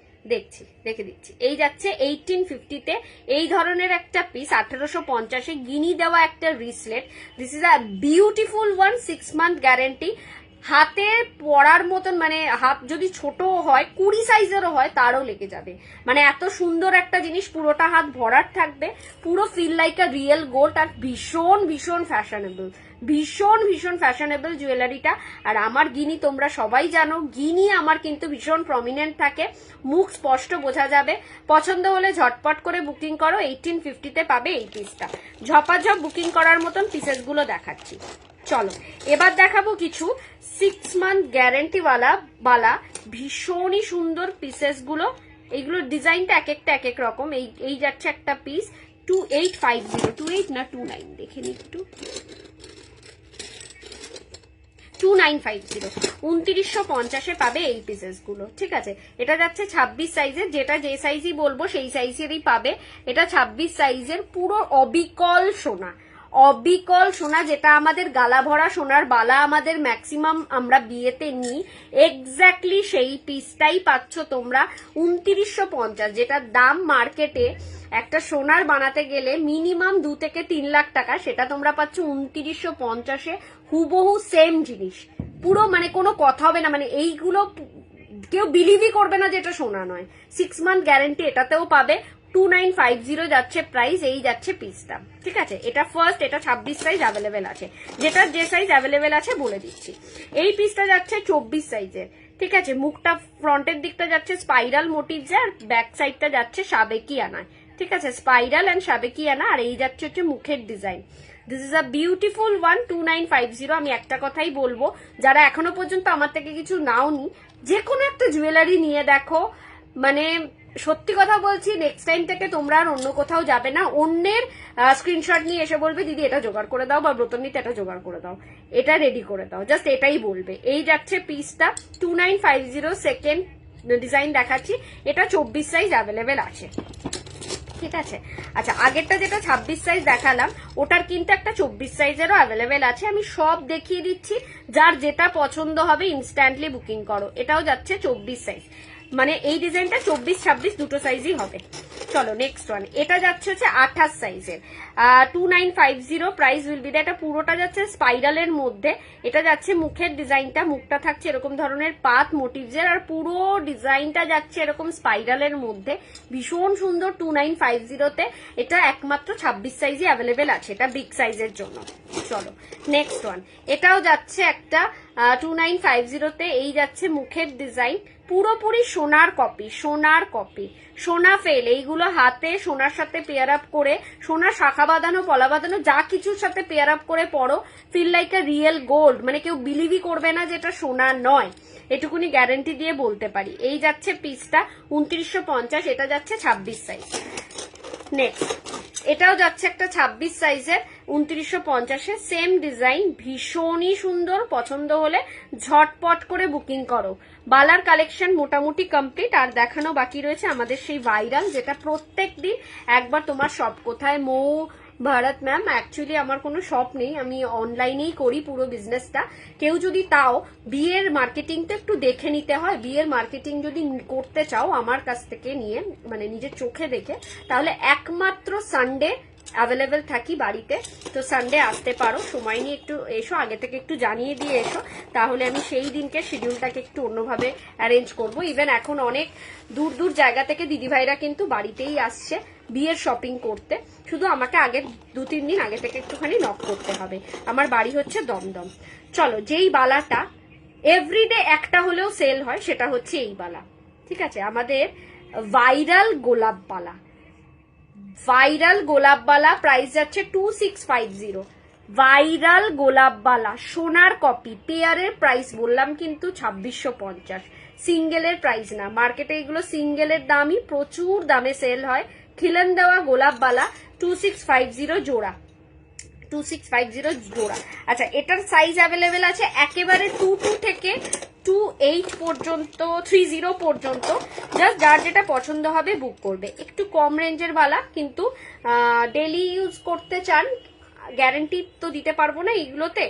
দেখে দিচ্ছি। এই যাচ্ছে 1850-তে এই ধরনের একটা পিস, 1850-এ গিনি দেওয়া একটা রিসলেট। This is a beautiful one, 6 month guarantee. হাতে পরার মতন, মানে হাত যদি ছোট হয় 20 সাইজেরও হয় তারও লেগে যাবে। মানে এত সুন্দর একটা জিনিস, পুরোটা হাত ভরার থাকবে, পুরো feel like a real gold. আর ভীষণ ভীষণ ফ্যাশনেবল, ভীষণ ভীষণ ফ্যাশনেবল জুয়েলারিটা। আর আমার গিনি তোমরা সবাই জানো, গিনি আমার কিন্তু ভীষণ প্রমিনেন্ট থাকে, মুখ স্পষ্ট বোঝা যাবে। পছন্দ হলে ঝটপট করে বুকিং করো। 1850-তে পাবে এই পিসটা। ঝপাঝপ বুকিং করার মতন পিসেসগুলো দেখাচ্ছি। চলো এবার দেখাবো কিছু 6 মান্থ গ্যারেন্টি বালা ভীষণই সুন্দর পিসেস গুলো। এইগুলোর ডিজাইনটা এক একটা এক এক রকম। এই যাচ্ছে একটা পিস 2850, 28 না 29 দেখে নি একটু, 2950, 2950-এ পাবে এই পিসেস গুলো, ঠিক আছে। এটা যাচ্ছে 26 সাইজের, যেটা যে সাইজই বলবো সেই সাইজেরই পাবে। এটা 26 সাইজের, পুরো অবিকল সোনা, অবিকল সোনা, যেটা আমাদের গালা ভরা সোনার বালা আমাদের ম্যাক্সিমাম আমরা বিয়েতে নিই, এক্স্যাক্টলি সেই পিসটাই পাচ্ছ তোমরা 2950, যেটার দাম মার্কেটে একটা সোনার বানাতে গেলে মিনিমাম 2 থেকে 3 লাখ টাকা, সেটা তোমরা পাচ্ছ 2950-এ। হুবহু সেম জিনিস, পুরো মানে কোনো কথা হবে না, মানে এইগুলো কেউ বিলিভই করবে না যে এটা সোনা নয়। 6 মান্থ গ্যারেন্টি এটাতেও পাবে। 2950 যাচ্ছে প্রাইস, এই যাচ্ছে পিসটা, ঠিক আছে। এটা ফার্স্ট, এটা 26 সাইজ অ্যাভেলেবেল আছে, যেটা যে সাইজ অ্যাভেলেবেল আছে বলে দিচ্ছি। এই পিসটা যাচ্ছে 24 সাইজের, ঠিক আছে। মুখটা ফ্রন্টের দিকটা যাচ্ছে স্পাইরাল মোটিভস, আর ব্যাক সাইডটা যাচ্ছে সাবেকি আনায়, ঠিক আছে, স্পাইরাল এন্ড সাবেকি আনা। আর এই যাচ্ছে হচ্ছে মুখের design. This is a beautiful one, 2950। আমি একটা কথাই বলবো, যারা এখনো পর্যন্ত আমার থেকে কিছু নাওনি, যে কোনো একটা জুয়েলারি নিয়ে দেখো, মানে সত্যি কথা বলছি, নেক্সট টাইম থেকে তোমরা আর অন্য কোথাও যাবে না, অন্যের স্ক্রিনশট নিয়ে এসে বলবে দিদি এটা জোগাড় করে দাও, বা ব্রতনীতে এটা জোগাড় করে দাও, এটা রেডি করে দাও, জাস্ট এটাই বলবে। এই যাচ্ছে পিসটা 2950, সেকেন্ড ডিজাইন দেখাচ্ছি। এটা 24 সাইজ অ্যাভেলেবেল আছে, ঠিক আছে। আচ্ছা, আগেরটা যেটা 26 সাইজ দেখালাম, ওটার কিন্তু একটা 24 সাইজেরও অ্যাভেলেবেল আছে। আমি সব দেখিয়ে দিচ্ছি, যার যেটা পছন্দ হবে ইনস্ট্যান্টলি বুকিং করো। এটাও যাচ্ছে 24 সাইজ, মানে এই ডিজাইনটা 24, 26 দুটো সাইজই হবে। চলো নেক্সট ওয়ান, এটা যাচ্ছে হচ্ছে 28 সাইজের, 2950 প্রাইস উইল বি। এটা পুরোটা যাচ্ছে স্পাইরালের মধ্যে। এটা যাচ্ছে মুখের ডিজাইনটা, মুখটা থাকছে এরকম ধরনের পাত মোটিভসের, আর পুরো ডিজাইনটা যাচ্ছে এরকম স্পাইরালের মধ্যে, ভীষণ সুন্দর। 2950-তে এটা একমাত্র 26 সাইজই অ্যাভেলেবেল আছে, এটা বিগ সাইজের জন্য। চলো নেক্সট ওয়ান, এটাও যাচ্ছে একটা 2950-তে। এই যাচ্ছে মুখের ডিজাইন, পুরোপুরি সোনার কপি, সোনার কপি, সোনা ফেল। এইগুলো হাতে সোনার সাথে পেয়ার আপ করে, সোনার শাখা বাঁধানো, পলা বাঁধানো, যা কিছুর সাথে পেয়ার আপ করে পরো, feel like a real gold. মানে কেউ বিলিভই করবে না যে এটা সোনা নয়, এটুকুনি গ্যারান্টি দিয়ে বলতে পারি। এই যাচ্ছে পিসটা 2950, এটা যাচ্ছে 26 সাইজ। নেক্সট, এটাও যাচ্ছে একটা 26 সাইজের, 2950-এ, সেম ডিজাইন, ভীষণই সুন্দর। পছন্দ হলে ঝটপট করে বুকিং করো। বালার কালেকশন মোটামুটি কমপ্লিট, আর দেখানো বাকি রয়েছে আমাদের সেই ভাইরাল, যেটা প্রত্যেক দিন একবার তোমার সব কোথায় মৌ ভারত ম্যাম। অ্যাকচুয়ালি আমার কোনো শপ নেই, আমি অনলাইনেই করি পুরো বিজনেসটা। কেউ যদি তাও বিয়ের মার্কেটিং তো একটু দেখে নিতে হয়, বিয়ের মার্কেটিং যদি করতে চাও আমার কাছ থেকে নিয়ে, মানে নিজের চোখে দেখে, তাহলে একমাত্র সানডে অ্যাভেলেবেল থাকি বাড়িতে, তো সানডে আসতে পারো, সময় নিয়ে একটু এসো, আগে থেকে একটু জানিয়ে দিয়ে এসো, তাহলে আমি সেই দিনকে শিডিউলটাকে একটু অন্যভাবে অ্যারেঞ্জ করব। ইভেন এখন অনেক দূর দূর জায়গা থেকে দিদিভাইরা কিন্তু বাড়িতেই আসছে বিয়ের শপিং করতে, শুধু আমাকে আগে 2-3 দিন আগে থেকে একটুখানি নক করতে হবে। আমার বাড়ি হচ্ছে দমদম। চলো, যেই বালাটা এভরিডে একটা হলেও সেল হয় সেটা হচ্ছে এই বালা, ঠিক আছে, আমাদের ভাইরাল গোলাপ বালা। ভাইরাল গোলাপ বালা প্রাইস যাচ্ছে 2650। ভাইরাল গোলাপ বালা সোনার কপি, পেয়ারের প্রাইস বললাম কিন্তু 2650, সিঙ্গেলের প্রাইস না। মার্কেটে এগুলো সিঙ্গেলের দামই প্রচুর দামে সেল হয়। খিলেন দেওয়া গোলাপ বালা 2650 জোড়া, 2650 জোড়া। আচ্ছা, এটার সাইজ অ্যাভেলেবেল আছে একেবারে 22 থেকে 28 পর্যন্ত, 30 পর্যন্ত। জাস্ট যার যেটা পছন্দ হবে বুক করবে। একটু কম রেঞ্জের বালা, কিন্তু ডেলি ইউজ করতে চান, গ্যারান্টি তো দিতে পারবো না এইগুলোতে,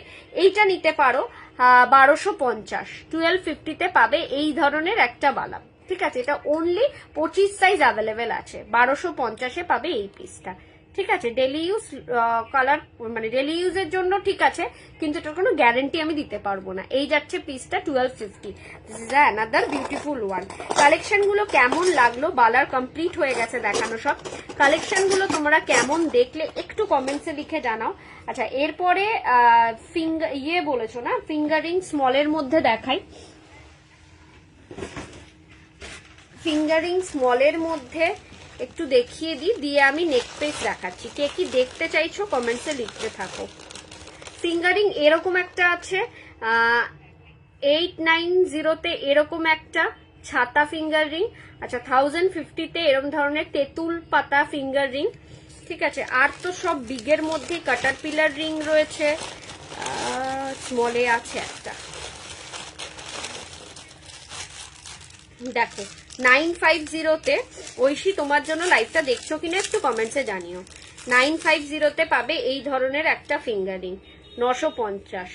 এইটা নিতে পারো 1250, 1250-তে পাবে এই ধরনের একটা বালা, ঠিক আছে। এটা অনলি 25 সাইজ অ্যাভেলেবেল আছে, 1250-এ পাবে এই পিসটা, ঠিক আছে। ডেলি ইউজ কালার, মানে ডেলি ইউজের জন্য ঠিক আছে, কিন্তু এটার কোনো গ্যারান্টি আমি দিতে পারবো না। এই যাচ্ছে পিসটা 1250। This is another beautiful one. Collection গুলো কেমন লাগলো? বালার কমপ্লিট হয়ে গেছে দেখানো সব। কালেকশন গুলো তোমরা কেমন দেখলে একটু কমেন্টসে লিখে জানাও। আচ্ছা, এরপরে ফিঙ্গার বলেছো না, ফিঙ্গারিং স্মলের মধ্যে দেখাই। ফিঙ্গারিং স্মলের মধ্যে একটু দেখিয়ে দিই, দিয়ে আমি নেক পিস দেখাচ্ছি। কে কি দেখতে চাইছো কমেন্টসে লিখতে থাকো। ফিঙ্গারিং এরকম একটা আছে 890-তে, এরকম একটা ছাতা ফিঙ্গার রিং। আচ্ছা, 1050-তে এরকম ধরনের তেঁতুল পাতা ফিঙ্গার রিং, ঠিক আছে। আর তো সব বিগের মধ্যে কাটারপিলার রিং রয়েছে। স্মলে আছে একটা, দেখো 950-তে। ঐশী, তোমার জন্য লাইভটা দেখছো কিনা একটু কমেন্টসে জানিও। 950-তে পাবে এই ধরনের একটা ফিঙ্গারিং, 950,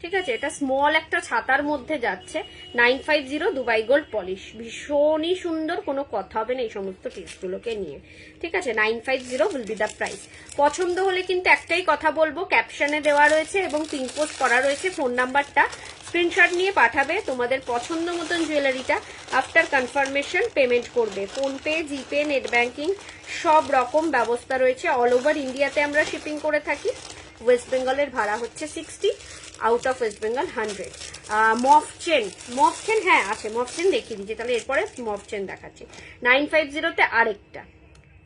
ঠিক আছে। এটা স্মল একটা ছাতার মধ্যে যাচ্ছে, 950 দুবাই গোল্ড পলিশ, ভীষণই সুন্দর, কোনো কথা হবে না এই সমস্ত পিসগুলোকে নিয়ে, ঠিক আছে। 950 উইল বি দ্য প্রাইস। পছন্দ হলে কিন্তু একটাই কথা বলবো, ক্যাপশনে দেওয়া রয়েছে এবং পিন পোস্ট করা রয়েছে ফোন নাম্বারটা, স্ক্রিনশট নিয়ে পাঠাবে তোমাদের পছন্দ মতন জুয়েলারিটা। আফটার কনফার্মেশন পেমেন্ট করবে। ফোনপে, জিপে, নেট ব্যাংকিং সব রকম ব্যবস্থা রয়েছে। অল ওভার ইন্ডিয়াতে আমরা শিপিং করে থাকি। ওয়েস্ট বেঙ্গলের ভাড়া হচ্ছে 60, আউট অফ ওয়েস্ট বেঙ্গল 100। মফ চেন হ্যাঁ আছে, মফ চেন দেখিয়ে দিচ্ছি, তাহলে এরপরে মফ চেন দেখাচ্ছি। 950-তে আরেকটা,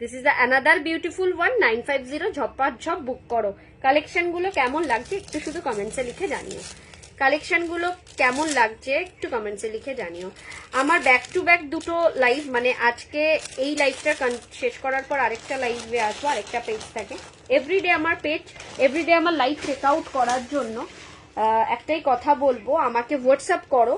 this is another beautiful one, 950, ঝপাঝপ book করো। কালেকশনগুলো কেমন লাগছে একটু শুধু কমেন্টসে লিখে জানিও। কালেকশনগুলো কেমন লাগছে একটু কমেন্টসে লিখে জানিও। আমার ব্যাক টু ব্যাক দুটো লাইভ, মানে আজকে এই লাইভটা শেষ করার পর আরেকটা লাইভে আসবো, আরেকটা পেজ থাকে। এভরিডে আমার পেজ, এভরিডে আমার লাইভ চেক আউট করার জন্য একটাই কথা বলবো, আমাকে হোয়াটসঅ্যাপ করো,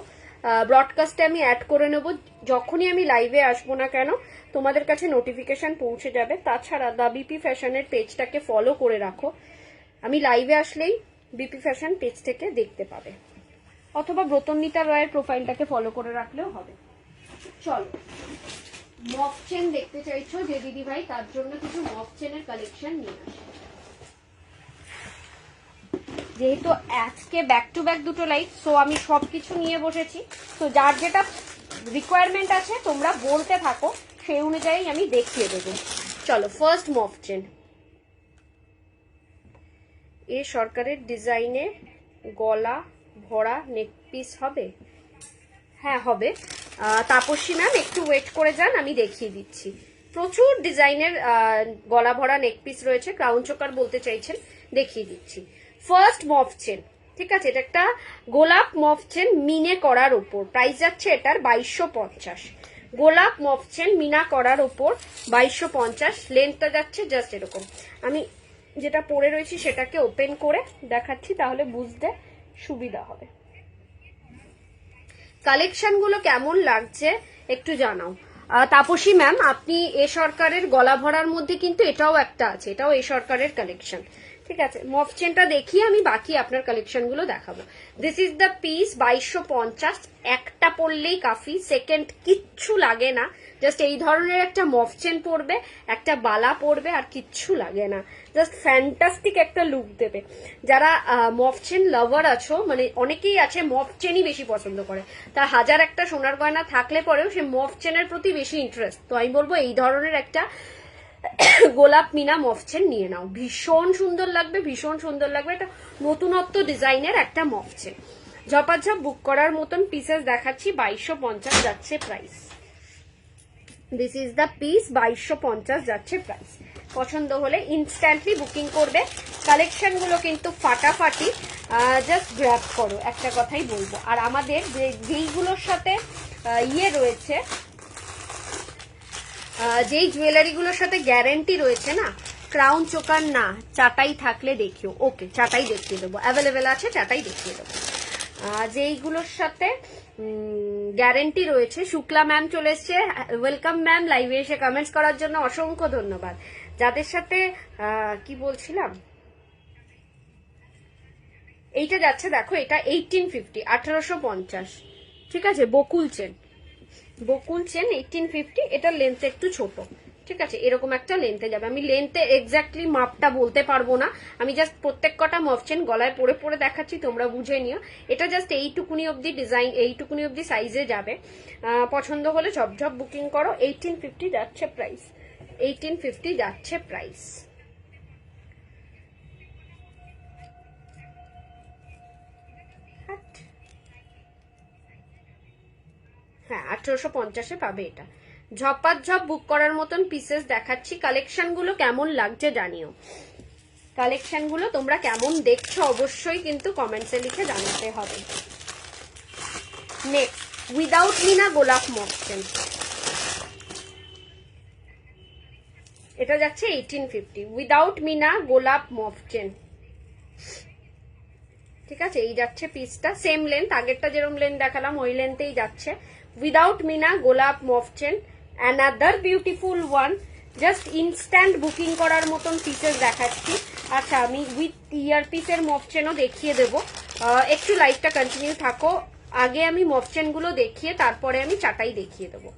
ব্রডকাস্টে আমি অ্যাড করে নেব। যখনই আমি লাইভে আসবো না কেন তোমাদের কাছে নোটিফিকেশন পৌঁছে যাবে। তাছাড়া দা বিপি ফ্যাশনের পেজটাকে ফলো করে রাখো, আমি লাইভে আসলেই বিপি ফ্যাশন পেজ থেকে দেখতে পাবে, অথবা ব্রতন্বিতা রয়ের প্রোফাইলটাকে ফলো করে রাখলেও হবে। চলো, মফ চেন দেখতে চাইছো যে দিদি ভাই, তার জন্য কিছু মফ চেনের কালেকশন নিয়ে আসে। যেহেতু আজকে ব্যাক টু ব্যাক দুটো লাইভ, সো আমি সবকিছু নিয়ে বসেছি, তো যার যেটা রিকোয়ারমেন্ট আছে তোমরা বলতে থাকো, সেই অনুযায়ী আমি দেখিয়ে দেবো। চলো, ফার্স্ট মফ চেন, এ সরকারের ডিজাইনে গলা ভরা নেক পিস হবে। হ্যাঁ হবে। তাপসী ম্যাম একটু ওয়েট করে যান, আমি দেখিয়ে দিচ্ছি। প্রচুর ডিজাইনের গলা ভরা নেক পিস রয়েছে, ক্রাউন চোকার বলতে চাইছেন, দেখিয়ে দিচ্ছি। ফার্স্ট মফ চেন, ঠিক আছে, এটা একটা গোলাপ মফ চেন মিনে করার উপর, প্রাইস যাচ্ছে এটার 2250। গোলাপ মফ চেন মিনা করার উপর 2250, লেন্থটা যাচ্ছে জাস্ট এরকম। আমি যেটা পরে রয়েছি সেটাকে ওপেন করে দেখাচ্ছি, তাহলে বুঝতে সুবিধা হবে। কালেকশন গুলো কেমন লাগছে একটু জানাও। তাপসী ম্যাম, আপনি এ সরকারের গলা ভরার মধ্যে কিন্তু এটাও একটা আছে, এটাও এ সরকারের কালেকশন, ঠিক আছে, মফ চেনটা দেখিয়ে আমি বাকি আপনার কালেকশন গুলো দেখাবো। This is the piece, 2250। একটা পরলেই কাফি, সেকেন্ড কিচ্ছু লাগে না। জাস্ট এই ধরনের একটা মফ চেন পরবে, একটা বালা পরবে, আর কিচ্ছু লাগে না। জাস্ট ফ্যান্টাস্টিক একটা লুক দেবে। যারা মফ চেন লাভার আছো, মানে অনেকেই আছে মফ চেনই বেশি পছন্দ করে, তার হাজার একটা সোনার গয়না থাকলে পরেও সে মফ চেনের প্রতি বেশি ইন্টারেস্ট। তো আমি বলবো এই ধরনের একটা গোলাপ মিনা মফ চেন নিয়ে নাও, ভীষণ সুন্দর লাগবে, ভীষণ সুন্দর লাগবে। এটা নতুনত্ব ডিজাইনের একটা মফ চেন। ঝপাঝপ বুক করার মতন পিসেস দেখাচ্ছি, 2250 যাচ্ছে price. This is the piece, 2250 যাচ্ছে প্রাইস। পছন্দ হলে ইনস্ট্যান্টলি বুকিং করবে। কালেকশন গুলো কিন্তু ফাটাফাটি, জাস্ট গ্র্যাব করো, একটা কথাই বলবো। আর আমাদের যেইগুলোর সাথে রয়েছে, যেই জুয়েলারি গুলোর সাথে গ্যারেন্টি রয়েছে না, ক্রাউন চোকার না, চাটাই থাকলে দেখিও। ওকে, চাটাই দেখিয়ে দেবো, অ্যাভেলেবেল আছে, চাটাই দেখিয়ে দেবো। যেইগুলোর সাথে গ্যারেন্টি রয়েছে। শুক্লা ম্যাম চলে এসছে, ওয়েলকাম ম্যাম, লাইভে এসে কমেন্টস করার জন্য অসংখ্য ধন্যবাদ। যাদের সাথে কি বলছিলাম, এইটা যাচ্ছে দেখো, এটা 1850, 1850, ঠিক আছে। বকুল চেন, বকুল চেন 1850। এটার লেন্থ একটু ছোট, ঠিক আছে, এরকম একটা লেন্থে যাবে। আমি লেন্থে এক্স্যাক্টলি মাপটা বলতে পারবো না, আমি জাস্ট প্রত্যেক কটা মফ চেন গলায় পরে পরে দেখাচ্ছি, তোমরা বুঝে নিও। এটা জাস্ট এইটুকুনি অব্দি ডিজাইন, এইটুকুনি অব্দি সাইজে যাবে। পছন্দ হলে ঝপঝপ বুকিং করো। 1850 যাচ্ছে প্রাইস, 1850 যাচ্ছে প্রাইস। হ্যাঁ, 1850-এ পাবে এটা। ঝপাঝপ বুক করার মতন পিসেস দেখাচ্ছি। কালেকশন গুলো কেমন লাগছে জানিও, কালেকশন গুলো তোমরা কেমন দেখছো অবশ্যই কিন্তু কমেন্টসে লিখে জানাতে হবে। নেক্সট, উইদাউট মিনা গোলাপ মফ চেন, এটা যাচ্ছে 1850। উইদাউট মিনা গোলাপ মফ চেন, ঠিক আছে, এই যাচ্ছে পিসটা। সেম লেন্থ, আগেরটা যেরকম লেন্থ দেখালাম ওই লেন্থেই যাচ্ছে। উইদাউট মিনা গোলাপ মফ chain, another beautiful one. Just instant booking করার মতন পিসেস দেখাচ্ছি। আচ্ছা, আমি উইথ ইয়ার পিসের মফ চেনও দেখিয়ে দেবো, একটু লাইভটা কন্টিনিউ থাকো। আগে আমি মফ চেন গুলো দেখিয়ে তারপরে আমি চাটাই দেখিয়ে দেবো।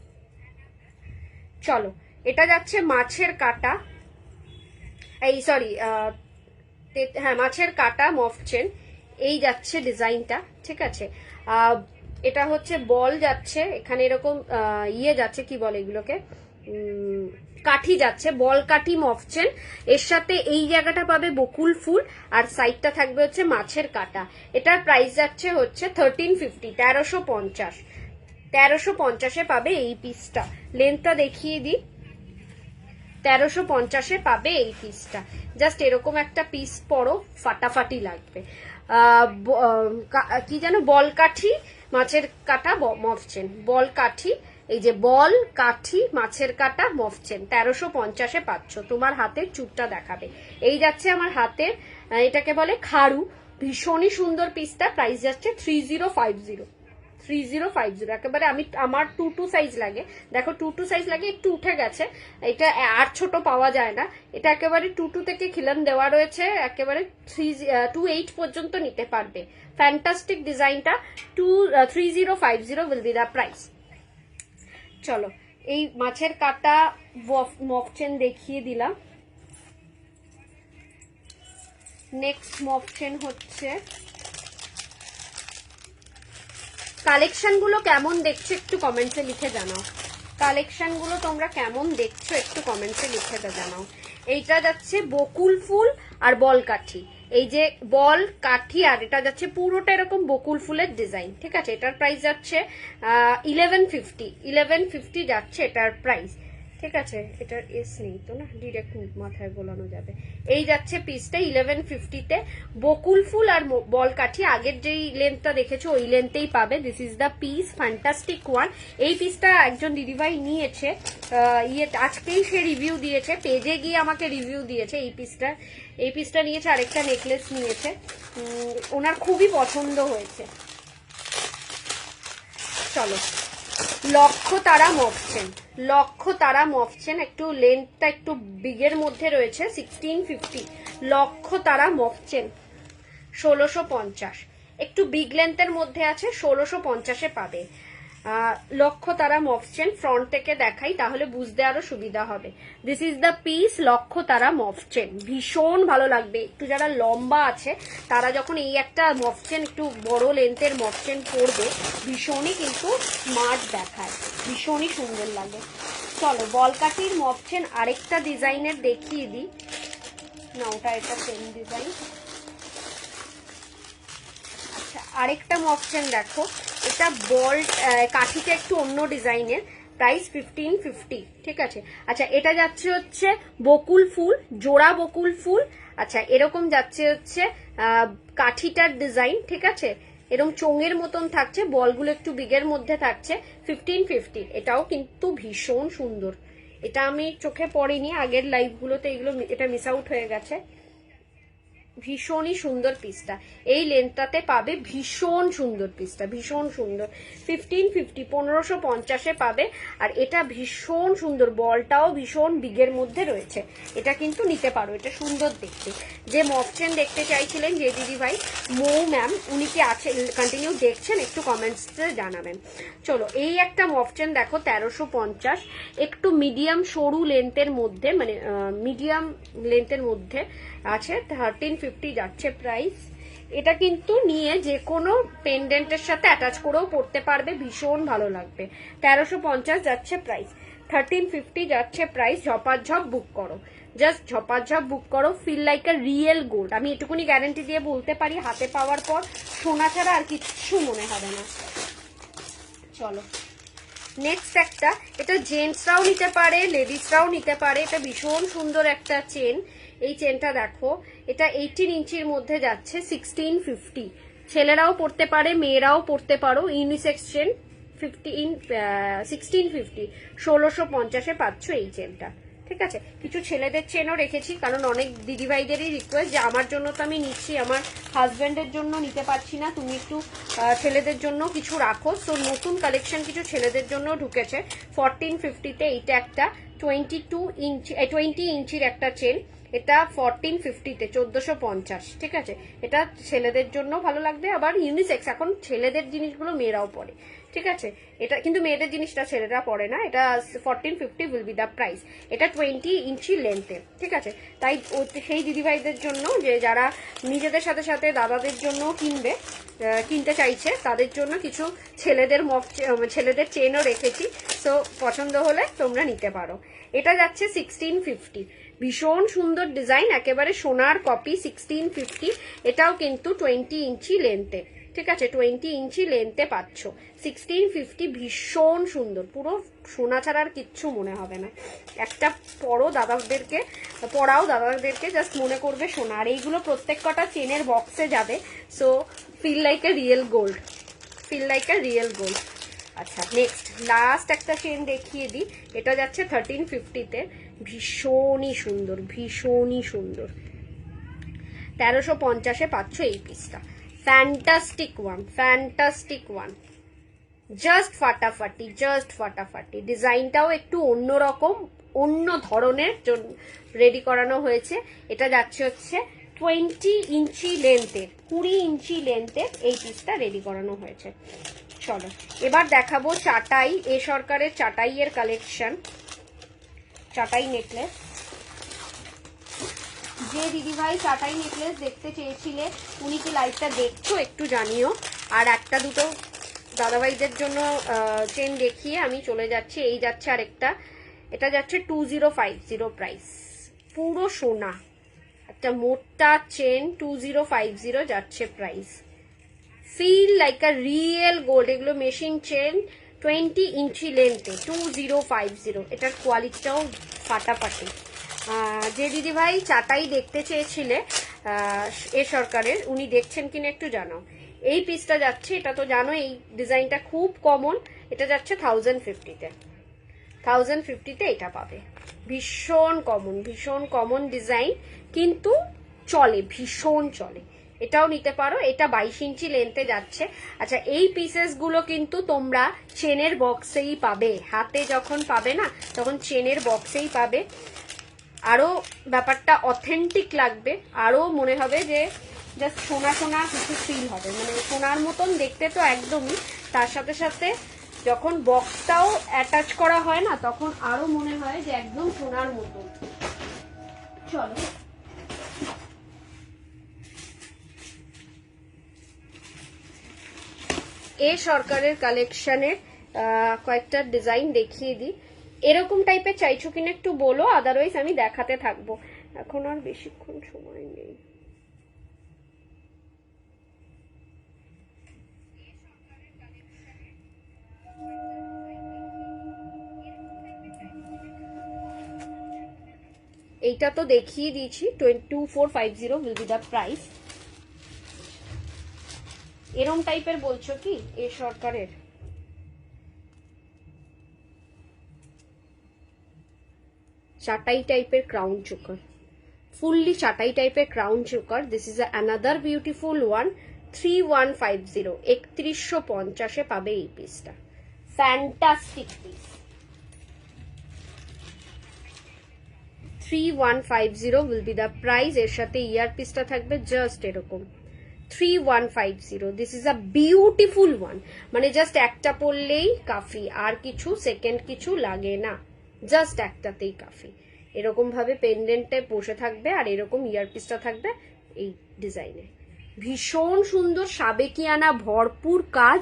চলো, এটা যাচ্ছে মাছের কাটা, এই সরি, হ্যাঁ মাছের কাটা মফ চেন, এই যাচ্ছে ডিজাইনটা, ঠিক আছে। এটা হচ্ছে বল যাচ্ছে এখানে, এরকম যাচ্ছে, কি বলে এগুলোকে, কাঠি যাচ্ছে, বল কাঠি মফ চেন। এর সাথে এই জায়গাটা পাবে বকুল ফুল, আর সাইডটা থাকবে হচ্ছে মাছের কাটা। এটার প্রাইস যাচ্ছে হচ্ছে 1350, 1350। 1350-এ পাবে এই পিসটা। লেন্থটা দেখিয়ে দিই, 1350-এ পাবে এই পিসটা। জাস্ট এরকম একটা পিস পরো, ফাটাফাটি লাগবে। কি যেন, বল কাঠি মাছের কাটা মফ চেন, বল কাঠি, এই যে বল কাঠি মাছের কাটা মফ চেন, 1350-এ পাচ্ছ। তোমার হাতের চুপটা দেখাবে, এই যাচ্ছে আমার হাতের, এটাকে বলে খাড়ু। ভীষণই সুন্দর পিসটা। প্রাইস যাচ্ছে 3050, 3050 একেবারে। আমার 2 সাইজ লাগে, দেখো 2 সাইজ লাগে, একটু উঠে গেছে, এটা আর ছোট পাওয়া যায় না। এটা একেবারে 2 থেকে খিলান দেওয়া রয়েছে, একেবারে 28 পর্যন্ত নিতে পারবে। ফ্যান্টাস্টিক ডিজাইনটা। 3050 উইল বি দ্য প্রাইস। চলো, এই মাছের কাটা মফ চেন দেখিয়ে দিলাম। নেক্সট মফ চেন হচ্ছে, কালেকশন গুলো কেমন দেখছো একটু কমেন্টসে লিখে জানাও। কালেকশন গুলো তোমরা কেমন দেখছো একটু কমেন্টসে লিখে জানাও। এইটা যাচ্ছে বকুল ফুল আর বল কাঠি, এই যে বল কাঠি, আর এটা যাচ্ছে পুরোটা এরকম বকুল ফুলের ডিজাইন, ঠিক আছে। এটার প্রাইস যাচ্ছে 1150, 1150 যাচ্ছে এটার প্রাইস, ঠিক আছে। এটার এস নেই তো না, ডিরেক্ট মাথায় গোলানো যাবে। এই যাচ্ছে পিসটা 1150-তে, বকুল ফুল আর বল কাঠি। আগের যেই লেন্থটা দেখেছো ওই লেন্থেই পাবে। This is the piece, fantastic one. এই পিসটা একজন দিদিভাই নিয়েছে, আজকেই সে রিভিউ দিয়েছে, পেজে গিয়ে আমাকে রিভিউ দিয়েছে। এই পিসটা নিয়েছে, আরেকটা নেকলেস নিয়েছে, ওনার খুবই পছন্দ হয়েছে। চলো, লক্ষ্য তারা মফ চেন, লক্ষ্য তারা মফ চেন, একটু লেন্থটা একটু বিগের মধ্যে রয়েছে, 1650। লক্ষ তারা মফ চেন 1650, একটু বিগ লেন্থের মধ্যে আছে, 1650-এ পাবে। লক্ষ তারা মফ চেন ফ্রন্ট থেকে দেখাই তাহলে বুঝতে আরো সুবিধা হবে। দিস ইজ দ্য পিস লক্ষ তারা মফ চেন, ভীষণ ভালো লাগবে। একটু যারা লম্বা আছে তারা যখন এই একটা মফ চেন, একটু বড় লেন্থের মফ চেন পরবে, ভীষণই কিন্তু স্মার্ট দেখায়, ভীষণই সুন্দর লাগে। চলো বলকাটির মফ চেন আরেকটা ডিজাইনের দেখিয়ে দিই না, ওটা একটা সেম ডিজাইন। আচ্ছা আরেকটা মফ চেন দেখো, এটা বল কাঠিটা একটু অন্য ডিজাইনের, প্রাইস 1550, ঠিক আছে। আচ্ছা এটা যাচ্ছে হচ্ছে বকুল ফুল, জোড়া বকুল ফুল। আচ্ছা এরকম যাচ্ছে হচ্ছে কাঠিটার ডিজাইন, ঠিক আছে, এরকম চোঙের মতন থাকছে, বলগুলো একটু বিগের মধ্যে থাকছে, 1550। এটাও কিন্তু ভীষণ সুন্দর, এটা আমি চোখে পড়িনি আগের লাইভগুলোতে, এগুলো এটা মিস আউট হয়ে গেছে। ভীষণই সুন্দর পিসটা, এই লেন্থটাতে পাবে, ভীষণ সুন্দর পিসটা, ভীষণ সুন্দর। 1550, 1550-এ পাবে। আর এটা ভীষণ সুন্দর, বলটাও ভীষণ বিগের মধ্যে রয়েছে, এটা কিন্তু নিতে পারো, এটা সুন্দর দেখতে। যে মফ চেন দেখতে চাইছিলেন যে দিদি ভাই, মৌ ম্যাম, উনি কি আছে কন্টিনিউ দেখছেন, একটু কমেন্টসে জানাবেন। চলো এই একটা মফ চেন দেখো 1350, একটু মিডিয়াম সরু লেন্থের মধ্যে, মানে মিডিয়াম লেন্থের মধ্যে আছে, 1350 যাচ্ছে প্রাইস। এটা কিন্তু নিয়ে যে কোনো পেন্ডেন্টের সাথে অ্যাটাচ করেও পড়তে পারবে, ভীষণ ভালো লাগবে। 1350 যাচ্ছে প্রাইস, 1350 যাচ্ছে প্রাইস। ঝপাঝপ বুক করো, জাস্ট ঝপাঝপ বুক করো। Feel like a real gold, আমি এটুকুনি গ্যারান্টি দিয়ে বলতে পারি, হাতে পাওয়ার পর সোনা ছাড়া আর কিচ্ছু মনে হবে না। চলো নেক্সট একটা, এটা জেন্টসরাও নিতে পারে, লেডিসরাও নিতে পারে, এটা ভীষণ সুন্দর একটা চেন। এই চেনটা দেখো, এটা 18 ইঞ্চির মধ্যে যাচ্ছে, 1650। ছেলেরাও পড়তে পারে, মেয়েরাও পড়তে পারো, ইউনিসেক্স চেন, 1650, 1650-এ পাচ্ছ এই চেনটা, ঠিক আছে। কিছু ছেলেদের চেনও রেখেছি, কারণ অনেক দিদিভাইদেরই রিকোয়েস্ট যে আমার জন্য তো আমি নিচ্ছি, আমার হাজব্যান্ডের জন্য নিতে পারছি না, তুমি একটু ছেলেদের জন্য কিছু রাখো। সো নতুন কালেকশন কিছু ছেলেদের জন্য ঢুকেছে 1450-তে। এইটা একটা 20 ইঞ্চির একটা চেন, এটা 1450-তে, 1450, ঠিক আছে। এটা ছেলেদের জন্য ভালো লাগবে, আবার ইউনিসেক্স, এখন ছেলেদের জিনিসগুলো মেয়েরাও পরে, ঠিক আছে। এটা কিন্তু মেয়েদের জিনিসটা ছেলেরা পরে না, এটা 1450 উইল বি দ্য প্রাইস। এটা 20 ইঞ্চি লেন্থে, ঠিক আছে। তাই সেই দিদিভাইদের জন্য যে যারা নিজেদের সাথে সাথে দাদাদের জন্য কিনতে চাইছে, তাদের জন্য কিছু ছেলেদের চেনও রেখেছি, সো পছন্দ হলে তোমরা নিতে পারো। এটা যাচ্ছে 1650, ভীষণ সুন্দর ডিজাইন, একেবারে সোনার কপি, 1650। এটাও কিন্তু 20 ইঞ্চি লেন্থে, ঠিক আছে, 20 ইঞ্চি লেন্থে পাচ্ছ, 1650, ভীষণ সুন্দর, পুরো সোনা ছাড়া আর কিচ্ছু মনে হবে না। একটা পরাও দাদাদেরকে, জাস্ট মনে করবে সোনা। আর এইগুলো প্রত্যেক কটা চেনের বক্সে যাবে, so feel like a real gold, feel like a real gold. আচ্ছা নেক্সট লাস্ট একটা চেন দেখিয়ে দিই, এটা যাচ্ছে 1350-তে, ভীষণই সুন্দর, ভীষণই সুন্দর, 1350-এ পাচ্ছ এই পিসটা। ফ্যান্টাস্টিক ওয়ান, জাস্ট ফাটাফাটি। ডিজাইনটাও একটু অন্যরকম, অন্য ধরনের রেডি করানো হয়েছে। এটা যাচ্ছে হচ্ছে 20 ইঞ্চি লেন্থের, 20 ইঞ্চি লেন্থের এই পিসটা রেডি করানো হয়েছে। চলো এবার দেখাবো চাটাই, এ সরকারের চাটাইয়ের কালেকশন, চাটাই নেকলেস। যে দিদিভাই চাটাই নেকলেস দেখতে চেয়েছিলে, উনি কি লাইভটা দেখছো একটু জানিও। আর একটা দুটো দাদাভাইদের জন্য চেন দেখিয়ে আমি চলে যাচ্ছি। এই যাচ্ছে আরেকটা, এটা যাচ্ছে 2050 প্রাইস, পুরো সোনা, একটা মোটা চেন, 2050 যাচ্ছে price. Feel like a real gold, এগুলো মেশিন চেন, 20 ইঞ্চি লেন্থে, 2050। এটার কোয়ালিটিটাও ফাটাফাটি। যে দিদিভাই চাটাই দেখতে চেয়েছিলে এ সরকারের, উনি দেখছেন কিনা একটু জানাও। এই পিসটা যাচ্ছে, এটা তো জানো এই ডিজাইনটা খুব কমন, এটা যাচ্ছে 1050-তে, 1050-তে এটা পাবে। ভীষণ কমন ডিজাইন, কিন্তু চলে, ভীষণ চলে, এটাও নিতে পারো। এটা 22 ইঞ্চি লেন্থে যাচ্ছে। আচ্ছা এই পিসেস গুলো কিন্তু তোমরা চেনের বক্সেই পাবে, হাতে যখন পাবে না তখন চেনের বক্সেই পাবে। আরো ব্যাপারটা অথেন্টিক লাগবে, আরো মনে হবে যে জাস্ট সোনা সোনা কিছু ফিল হবে, মানে সোনার মতন দেখতে তো একদমই, তার সাথে সাথে যখন বক্সটাও অ্যাটাচ করা হয় না তখন আরো মনে হয় যে একদম সোনার মতন। চলো এ সরকারের কালেকশনের কয়েকটা ডিজাইন দেখিয়ে দিই। এরকম টাইপের চাইছো কিনা একটু বলো, আদারওয়াইজ আমি দেখাতে থাকবো, এখন আর বেশিক্ষণ সময় নেই। এইটা তো দেখিয়ে দিয়েছি, 2450 will be the price। এরম টাইপের বলছো কি এ সরকারের? চাটাই টাইপের ক্রাউন চোকার, ফুললি চাটাই টাইপের crown choker. This is another beautiful one. 3150, 3150 পাবে এই পিসটা। Fantastic piece. 3150 will be the price। এর সাথে ইয়ার পিসটা থাকবে জাস্ট এরকম 3150। This is a beautiful one, মানে জাস্ট একটা পরলেই কাফি, আর কিছু সেকেন্ড কিছু লাগে না, জাস্ট একটাতেই কাফি। এরকম ভাবে পেন্ডেন্টে বসে থাকবে আর এরকম ইয়ার পিসটা থাকবে এই ডিজাইনে। ভীষণ সুন্দর, সাবেকিয়ানা ভরপুর কাজ,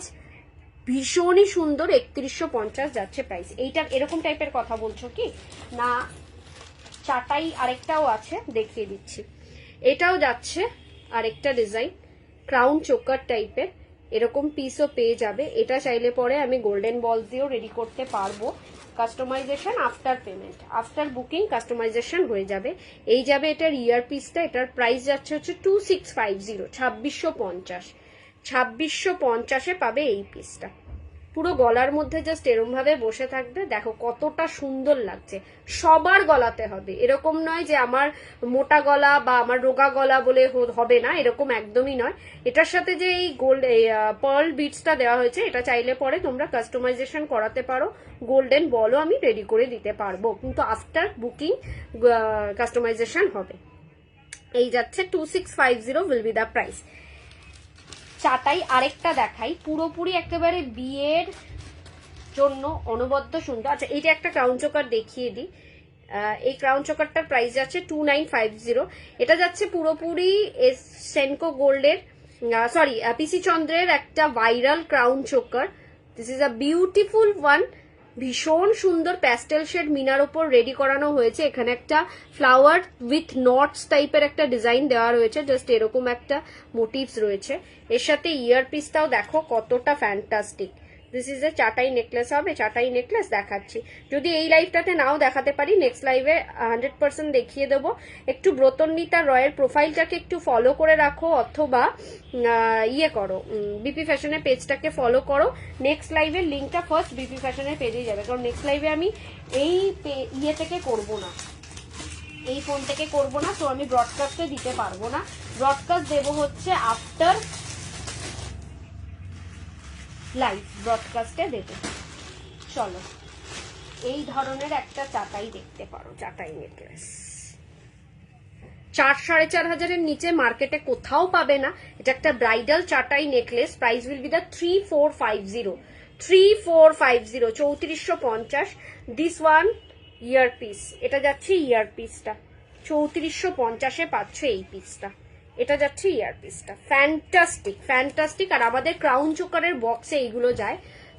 ভীষণই সুন্দর। 3150 যাচ্ছে প্রাইস। এইটার এরকম টাইপের কথা বলছো কি না? চাটাই আরেকটাও আছে, দেখিয়ে দিচ্ছি। এটাও যাচ্ছে আরেকটা ডিজাইন, ক্রাউন চোকার টাইপের, এরকম পিসও পেয়ে যাবে। এটা চাইলে পরে আমি গোল্ডেন বলস দিয়েও রেডি করতে পারবো। Customisation after payment, after booking customisation হয়ে যাবে। এই যাবে এটার ইয়ার পিসটা। এটার প্রাইস যাচ্ছে হচ্ছে 2650, 2650। 2650 পাবে এই পিসটা। পুরো গলার মধ্যে জাস্ট এরম ভাবে বসে থাকবে, দেখো কতটা সুন্দর লাগছে। সবার গলাতে হবে, এরকম নয় যে আমার মোটা গলা বা আমার রোগা গলা বলে হবে না, এরকম একদমই নয়। এটার সাথে যে এই গোল্ড পার্ল বিটসটা দেওয়া হয়েছে, এটা চাইলে পরে তোমরা কাস্টমাইজেশন করাতে পারো, গোল্ডেন বলও আমি রেডি করে দিতে পারবো, কিন্তু আফটার বুকিং কাস্টমাইজেশন হবে। এই যাচ্ছে 2650 will be the price। চাটাই আরেকটা দেখাই, পুরোপুরি একেবারে বিয়ের জন্য অনবদ্য সুন্দর। আচ্ছা, এইটা একটা ক্রাউন চোকার দেখিয়ে দিই। এই ক্রাউন চোকারটার প্রাইস যাচ্ছে 2950। এটা যাচ্ছে পুরোপুরি সেনকো গোল্ডের, সরি পিসি চন্দ্রের একটা viral crown choker. This is a beautiful one, ভীষণ সুন্দর প্যাস্টেল শেড মিনার ওপর রেডি করানো হয়েছে। এখানে একটা ফ্লাওয়ার উইথ নটস টাইপের একটা ডিজাইন দেওয়া রয়েছে, জাস্ট এরকম একটা মোটিভস রয়েছে। এর সাথে ইয়ার পিসটাও দেখো কতটা ফ্যান্টাস্টিক। দিস ইজ এ চাটাই নেকলেস হবে, চাটাই নেকলেস দেখাচ্ছি। যদি এই লাইভটাতে নাও দেখাতে পারি, নেক্সট লাইভে 100% দেখিয়ে দেবো। একটু ব্রতন্বিতা রয়ের প্রোফাইলটাকে একটু ফলো করে রাখো, অথবা ইয়ে করো, বিপি ফ্যাশনের পেজটাকে ফলো করো। নেক্সট লাইভের লিঙ্কটা ফার্স্ট বিপি ফ্যাশনের পেজেই যাবে, কারণ নেক্সট লাইভে আমি এই ইয়ে থেকে করবো না, এই ফোন থেকে করবো না, তো আমি ব্রডকাস্টে দিতে পারবো না। ব্রডকাস্ট দেবো হচ্ছে আফটার লাইভ ব্রডকাস্টে দেবে। চলো, এই ধরনের একটা চাটাই দেখতে পারো, চাটাই নেকলেস 4-4.5 নিচে মার্কেটে কোথাও পাবে না। এটা একটা ব্রাইডাল চাটাই necklace. Price will be the 3450, 3450, 3450। This one ear piece, এটা যাচ্ছে ইয়ার পিসটা 3450 পাচ্ছ এই পিসটা। এটা যাচ্ছে ইয়ার পিসটা, ফ্যান্টাস্টিক ফ্যান্টাস্টিক। আর আমাদের ক্রাউন চোকারের বক্সে এইগুলো যায়,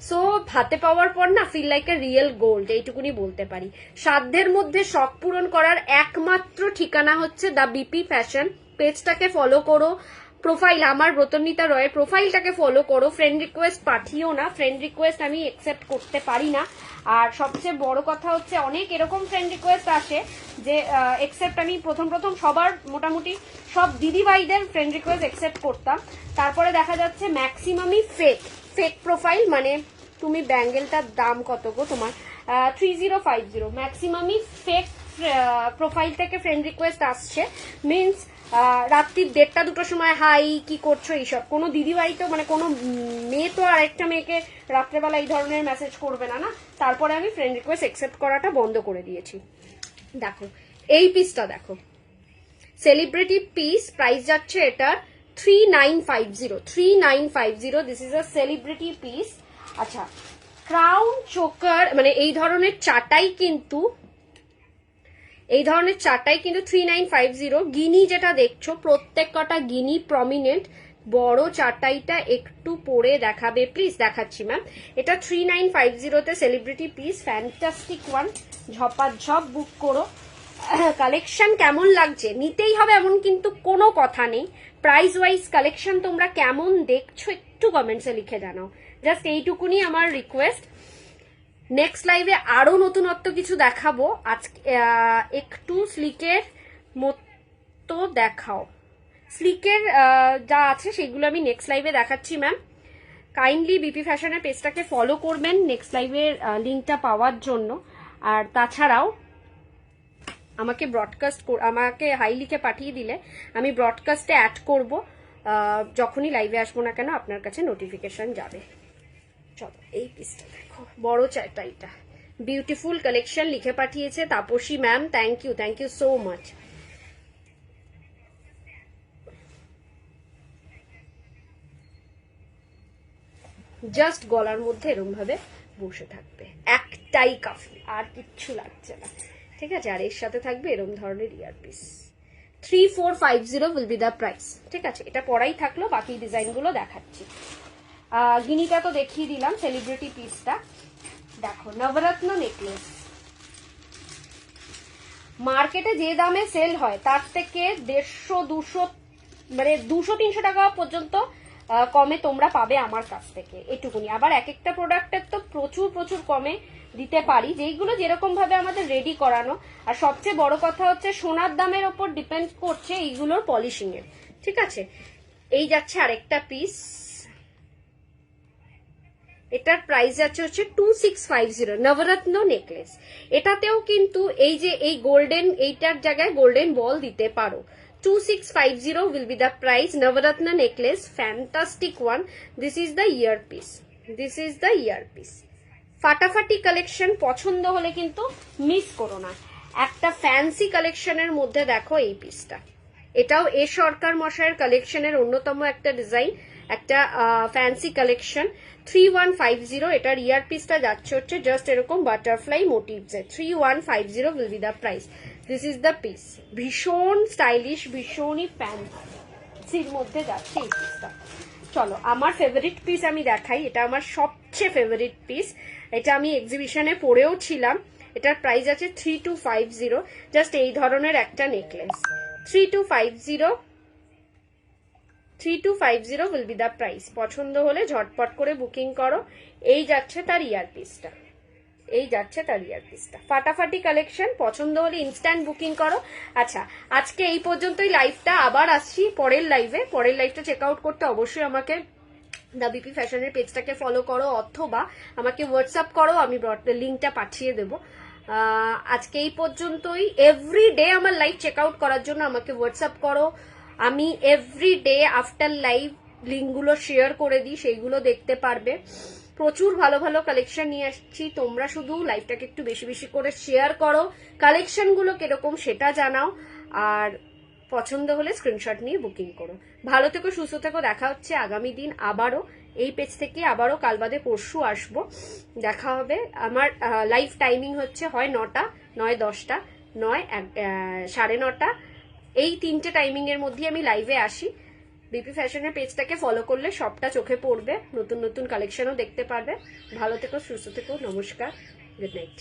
সো হাতে পাওয়ার পর না feel like a real gold, এইটুকুনি বলতে পারি। সাধ্যের মধ্যে শখ পূরণ করার একমাত্র ঠিকানা হচ্ছে দা বিপি ফ্যাশন। পেজটাকে ফলো করো, প্রোফাইল আমার ব্রতন্বিতা রয়ের প্রোফাইলটাকে ফলো করো। ফ্রেন্ড রিকোয়েস্ট পাঠিও না, ফ্রেন্ড রিকোয়েস্ট আমি একসেপ্ট করতে পারি না। আর সবচেয়ে বড় কথা হচ্ছে অনেক এরকম ফ্রেন্ড রিকোয়েস্ট আসে যে একসেপ্ট আমি প্রথম সবার মোটামুটি সব দিদিভাইদের ফ্রেন্ড রিকোয়েস্ট একসেপ্ট করতাম, তারপরে দেখা যাচ্ছে ম্যাক্সিমামই ফেক প্রোফাইল। মানে তুমি ব্যাঙ্গেলটার দাম কত গো তোমার? 3050। ম্যাক্সিমামই ফেক প্রোফাইল থেকে ফ্রেন্ড রিকোয়েস্ট আসছে, মিনস রাত্রি 1:30-2টার সময় হাই কি করছো এইসব। কোনো দিদিভাই তো, মানে কোনো মেয়ে তো আরেকটা মেয়েকে রাত্রেবেলা এই ধরনের মেসেজ করবে না, না। তারপরে আমি ফ্রেন্ড রিকোয়েস্ট অ্যাকসেপ্ট করাটা বন্ধ করে দিয়েছি। দেখো এই পিসটা দেখো, সেলিব্রিটি পিস, প্রাইস যাচ্ছে এটার 3950 this is a celebrity piece. আচ্ছা, ক্রাউন চোকার মানে এই ধরনের চাটাই কিন্তু 3950। গিনি যেটা দেখছো প্রত্যেক কটা গিনি প্রমিনেন্ট। বড় চাটাইটা একটু পরে দেখাবে প্লিজ। দেখাচ্ছি ম্যাম, এটা 3950 তে সেলিব্রিটি পিস, ফ্যান্টাস্টিক ওয়ান, ঝপাঝপ বুক করো। কালেকশন কেমন লাগছে নিতেই হবে এমন কিন্তু কোনো কথা নেই। প্রাইস ওয়াইজ কালেকশন তোমরা কেমন দেখছো একটু কমেন্টসে লিখে জানাও, জাস্ট এইটুকুনি আমার রিকোয়েস্ট। নেক্সট লাইভে আরো নতুনত্ব কিছু দেখাবো। আজকে একটু স্লিকের মতো দেখাও, স্লিকের যা আছে সেগুলো আমি নেক্সট লাইভে দেখাচ্ছি ম্যাম। কাইন্ডলি বিপি ফ্যাশনের পেজটাকে ফলো করবেন নেক্সট লাইভের লিঙ্কটা পাওয়ার জন্য। আর তাছাড়াও আমাকে হাই লিখে পাঠিয়ে দিলে আমি ব্রডকাস্টে অ্যাড করব, যখনই লাইভে আসবো না কেন আপনার কাছে নোটিফিকেশন যাবে। চলো এই পিসটা দেখো, বড় চাটাইটা, বিউটিফুল কালেকশন লিখে পাঠিয়েছে Tapasi ma'am, thank you so much. Just গলার মধ্যে এরকম ভাবে বসে থাকবে, একটাই কাফি, আর কিচ্ছু লাগছে না, ঠিক আছে। আর এর সাথে থাকবে এরকম ধরনের earpiece. 3450 will be the price, ঠিক আছে। এটা পরাই থাকলো, বাকি ডিজাইনগুলো দেখাচ্ছি। গিনিটা তো দেখিয়ে দিলাম, সেলিব্রিটি পিসটা দেখো, নবরত্ন নেকলেস। মার্কেটে যে দামে সেল হয় তার থেকে 150-200 মানে 200-300 টাকা পর্যন্ত কমে তোমরা পাবে আমার কাছ থেকে, এটুকুনি। আবার এক একটা প্রোডাক্টের তো প্রচুর কমে দিতে পারি, যেইগুলো যেরকম ভাবে আমাদের রেডি করানো। আর সবচেয়ে বড় কথা হচ্ছে সোনার দামের ওপর ডিপেন্ড করছে এইগুলোর পলিশিং এর, ঠিক আছে। এই যাচ্ছে আরেকটা পিস, এটার প্রাইস যাচ্ছে হচ্ছে 2650, নবরত্ন নেকলেস। এটাতেও কিন্তু এই যে এই গোল্ডেন, এইটার জায়গায় গোল্ডেন বল দিতে পারো। 2650 will be the price, Navratna necklace, fantastic one. This is the earpiece, ফাটাফাটি কালেকশন। পছন্দ হলে কিন্তু মিস করো না। একটা ফ্যান্সি কালেকশনের মধ্যে দেখো এই পিসটা, এটাও এ সরকার মশাইয়ের কালেকশনের অন্যতম একটা ডিজাইন, একটা ফ্যান্সি কালেকশন। 3150, এটার ইয়ারপিসটা যাচ্ছে হচ্ছে জাস্ট এরকম বাটারফ্লাই মোটিভসে। 3150 will be the price. This is the piece, ভীষণ স্টাইলিশ, ভীষণই ফ্যান্সির মধ্যে যাচ্ছে এই পিসটা। চলো আমার ফেভারিট পিস আমি দেখাই, এটা আমার সবচেয়ে ফেভারিট পিস, এটা আমি এক্সিবিশনে পরেও ছিলাম। এটার প্রাইস আছে 3250, জাস্ট এই ধরনের একটা necklace. 3250 will be the price. পছন্দ হলে ঝটপট করে বুকিং করো। এই যাচ্ছে তার ইয়ারপিসটা, ফাটাফাটি কালেকশন। পছন্দ হলে ইনস্ট্যান্ট বুকিং করো। আচ্ছা, আজকে এই পর্যন্তই লাইভটা, আবার আসছি পরের লাইভটা চেক আউট করতে অবশ্যই আমাকে দ্য বিপি ফ্যাশনের পেজটাকে ফলো করো, অথবা আমাকে হোয়াটসঅ্যাপ করো, আমি লিঙ্কটা পাঠিয়ে দেবো। আজকে এই পর্যন্তই। এভরিডে আমার লাইভ চেক আউট করার জন্য আমাকে হোয়াটসঅ্যাপ করো, আমি এভরিডে আফটার লাইভ লিঙ্কগুলো শেয়ার করে দিই, সেইগুলো দেখতে পারবে। প্রচুর ভালো কালেকশন নিয়ে আসছি, তোমরা শুধু লাইভটাকে একটু বেশি করে শেয়ার করো, কালেকশনগুলো কিরকম সেটা জানাও, আর পছন্দ হলে স্ক্রিনশট নিয়ে বুকিং করো। ভালো থেকো, সুস্থ থেকো, দেখা হচ্ছে আগামী দিন আবারও এই পেজ থেকে। আবারও কাল বাদে পরশু আসবো, দেখা হবে। আমার লাইভ টাইমিং হচ্ছে হয় 9টা, নয় 10টা, নয় 9:30, এই 3টে টাইমিং এর মধ্যে আমি লাইভে আসি। বিপি ফ্যাশনের পেজটাকে ফলো করলে সবটা চোখে পড়বে, নতুন কালেকশনও দেখতে পারবে। ভালো থেকো, সুস্থ থেকো, নমস্কার, গুড নাইট।